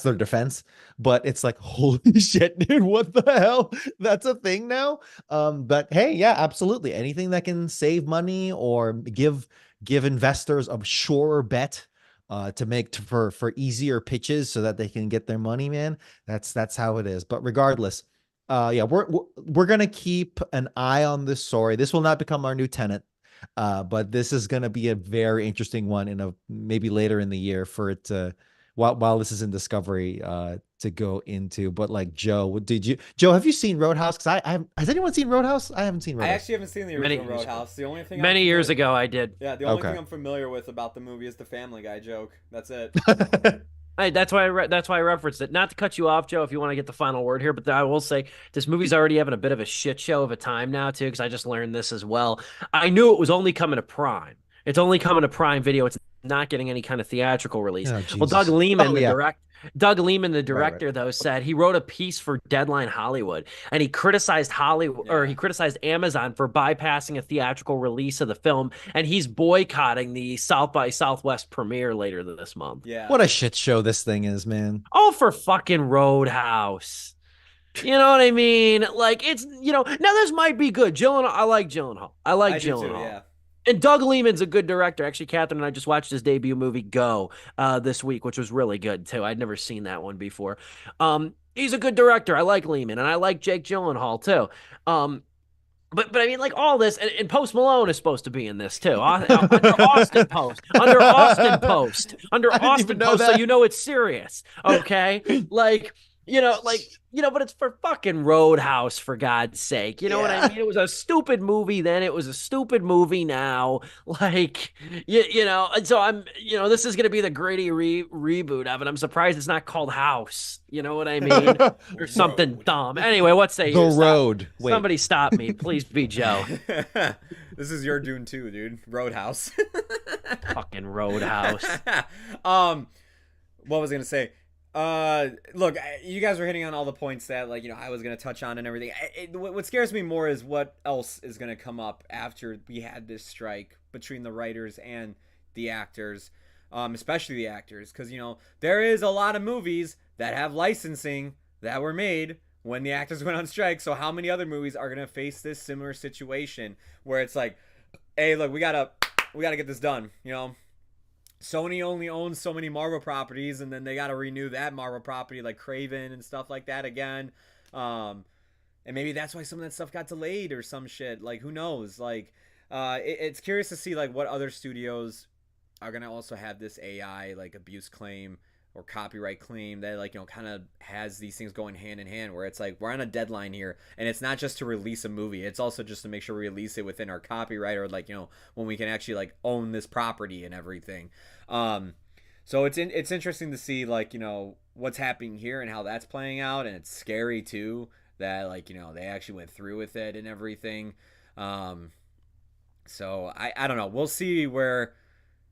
their defense. But it's like, holy shit, dude, what the hell? That's a thing now. But hey, yeah, absolutely. Anything that can save money or give investors a surer bet to make for easier pitches so that they can get their money, man. That's how it is. But regardless, yeah, we're gonna keep an eye on this story. This will not become our new tenant. But this is going to be a very interesting one in a maybe later in the year for it to while this is in discovery to go into. But like Joe, have you seen Roadhouse? Because has anyone seen Roadhouse? I haven't seen I Roadhouse. actually haven't seen the original Roadhouse. The only thing many years ago I did. Yeah, the only thing I'm familiar with about the movie is the Family Guy joke. That's it. Hey, that's why I referenced it. Not to cut you off, Joe, if you want to get the final word here, but I will say this movie's already having a bit of a shit show of a time now too, because I just learned this as well. I knew it was only coming to Prime. It's only coming to Prime Video. It's not getting any kind of theatrical release. Oh, Well, Doug Liman, the Right. director, though, said he wrote a piece for Deadline Hollywood, and he criticized he criticized Amazon for bypassing a theatrical release of the film, and he's boycotting the South by Southwest premiere later this month. Yeah. What a shit show this thing is, man. Oh, for fucking Roadhouse. You know what I mean? Like, it's, now this might be good. Gyllenhaal, I like Gyllenhaal. I do too, Gyllenhaal. yeah. And Doug Liman's a good director. Actually, Catherine and I just watched his debut movie, Go, this week, which was really good, too. I'd never seen that one before. He's a good director. I like Liman, and I like Jake Gyllenhaal, too. But I mean, like, all this, and Post Malone is supposed to be in this, too. Under Austin Post. Under Austin Post. Under Austin Post, so you know it's serious, okay? But it's for fucking Roadhouse, for God's sake. You know what I mean? It was a stupid movie then. It was a stupid movie now. Like, and so this is going to be the gritty reboot of it. I'm surprised it's not called House. You know what I mean? Or something dumb. Anyway, what say you? The Road. Wait. Somebody stop me. Please be Joe. This is your Dune too, dude. Roadhouse. Fucking Roadhouse. What was I going to say? Look, you guys were hitting on all the points that, like, I was going to touch on and everything. What scares me more is what else is going to come up after we had this strike between the writers and the actors, especially the actors, because, there is a lot of movies that have licensing that were made when the actors went on strike. So how many other movies are going to face this similar situation where it's like, hey, look, we gotta get this done, Sony only owns so many Marvel properties, and then they got to renew that Marvel property, like Kraven and stuff like that again. And maybe that's why some of that stuff got delayed or some shit. Like, who knows? Like, it's curious to see, like, what other studios are going to also have this AI, like, abuse claim or copyright claim that, like, kind of has these things going hand in hand, where it's like, we're on a deadline here, and it's not just to release a movie, it's also just to make sure we release it within our copyright, or, like, when we can actually, like, own this property and everything. So it's interesting to see, like, what's happening here and how that's playing out, and it's scary too that, like, they actually went through with it and everything. So I don't know, we'll see where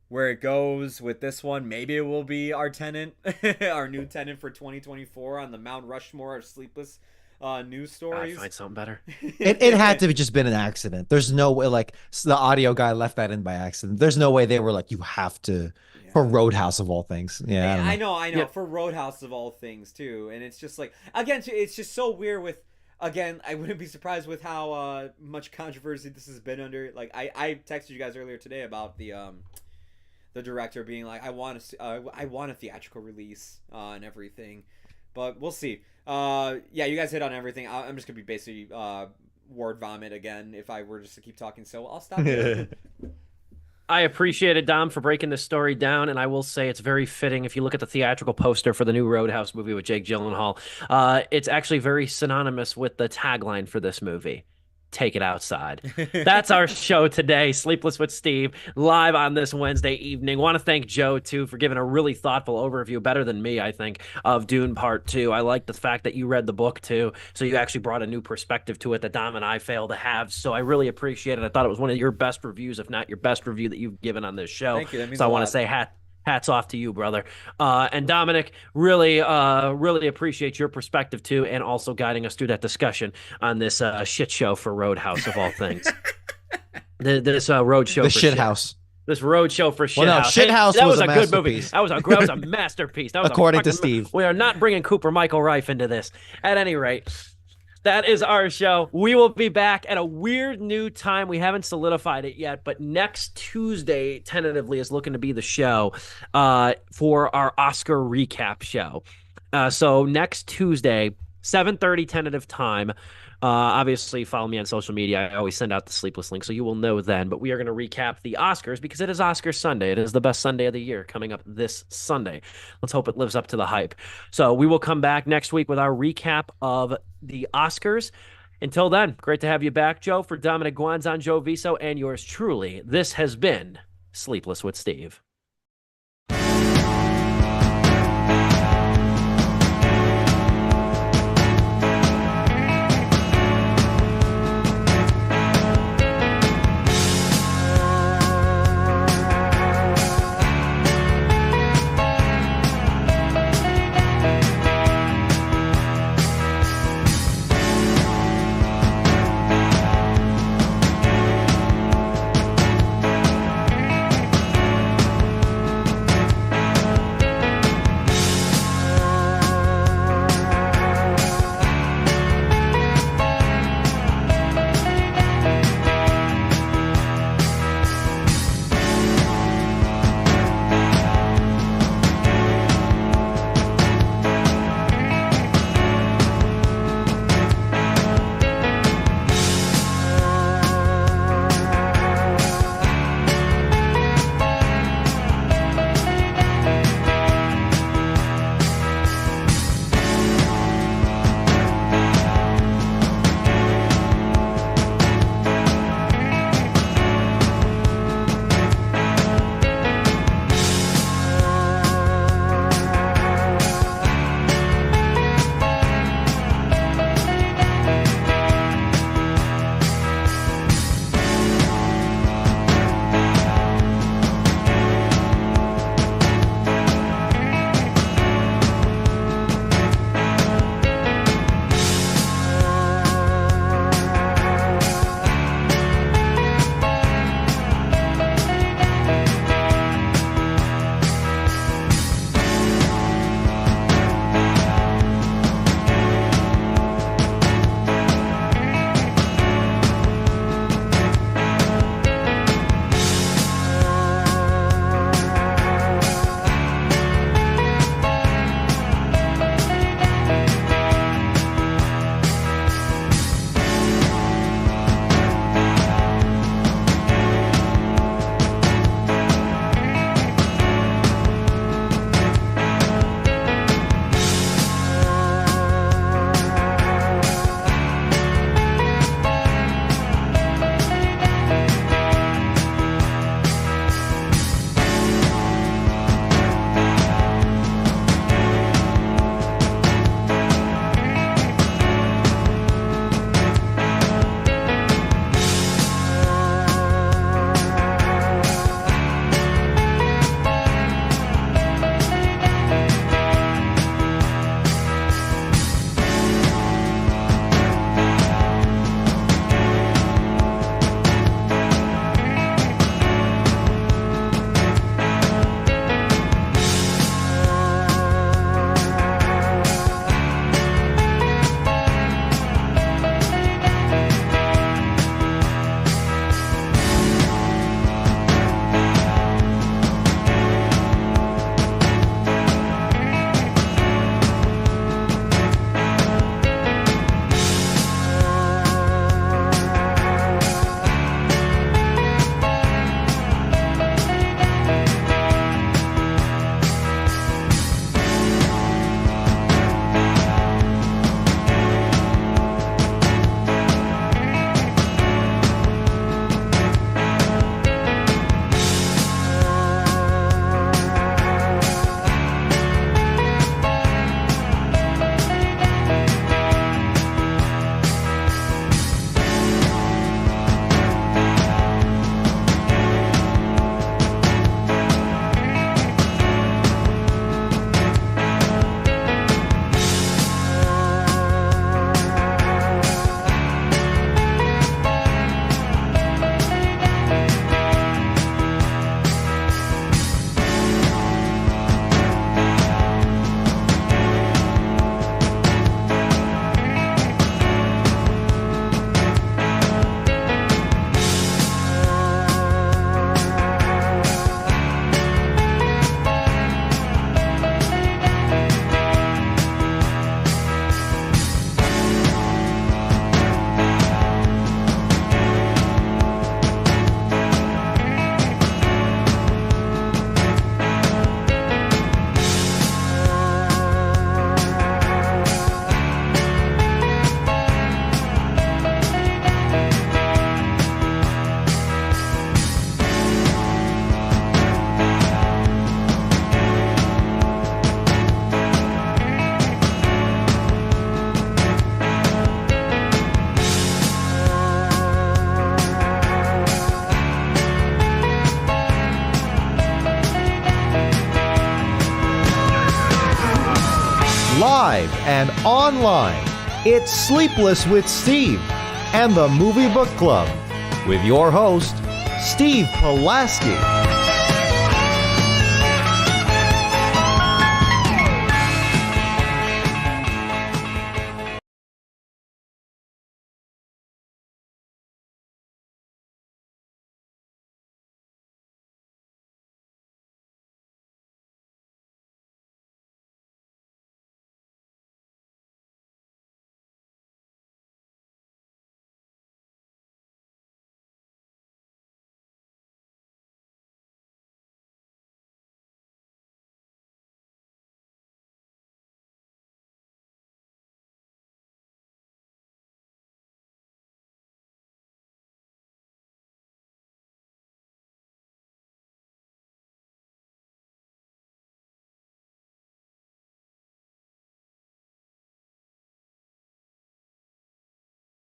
it goes with this one. Maybe it will be our tenant, our new tenant for 2024 on the Mount Rushmore of Sleepless news stories. I find something better. It had to have just been an accident. There's no way, like, the audio guy left that in by accident. There's no way they were like, you have to, for Roadhouse of all things. Yeah, I know. Yeah. For Roadhouse of all things too. And it's just like, again, it's just so weird with, again, I wouldn't be surprised with how much controversy this has been under. Like, I texted you guys earlier today about the director being like, I want a theatrical release and everything, but we'll see. You guys hit on everything. I'm just gonna be basically word vomit again if I were just to keep talking, so I'll stop here. I appreciate it, Dom, for breaking this story down, and I will say it's very fitting. If you look at the theatrical poster for the new Roadhouse movie with Jake Gyllenhaal, it's actually very synonymous with the tagline for this movie. Take it outside. That's our show today. Sleepless with Steve, live on this Wednesday evening. Want to thank Joe, too, for giving a really thoughtful overview, better than me, I think, of Dune Part 2. I like the fact that you read the book, too, so you actually brought a new perspective to it that Dom and I fail to have, so I really appreciate it. I thought it was one of your best reviews, if not your best review that you've given on this show. Thank you. That means so I a want lot. to say hats off to you, brother. And Dominic, really appreciate your perspective too, and also guiding us through that discussion on this shit show for Roadhouse of all things. This road show. The for shit house. This road show for shit Well, no, house. Shit House that was was a a good movie. masterpiece. That was a masterpiece. That was According to Steve. We are not bringing Cooper Michael Rife into this. At any rate, that is our show. We will be back at a weird new time. We haven't solidified it yet, but next Tuesday, tentatively, is looking to be the show for our Oscar recap show. So next Tuesday, 7:30 tentative time. Obviously, follow me on social media. I always send out the Sleepless link, so you will know then. But we are going to recap the Oscars because it is Oscar Sunday. It is the best Sunday of the year coming up this Sunday. Let's hope it lives up to the hype. So we will come back next week with our recap of the Oscars. Until then, great to have you back, Joe. For Dominic Guanzon, Joe Viso, and yours truly, this has been Sleepless with Steve. live and online. It's Sleepless with Steve and the Movie Book Club with your host, Steve Pulaski.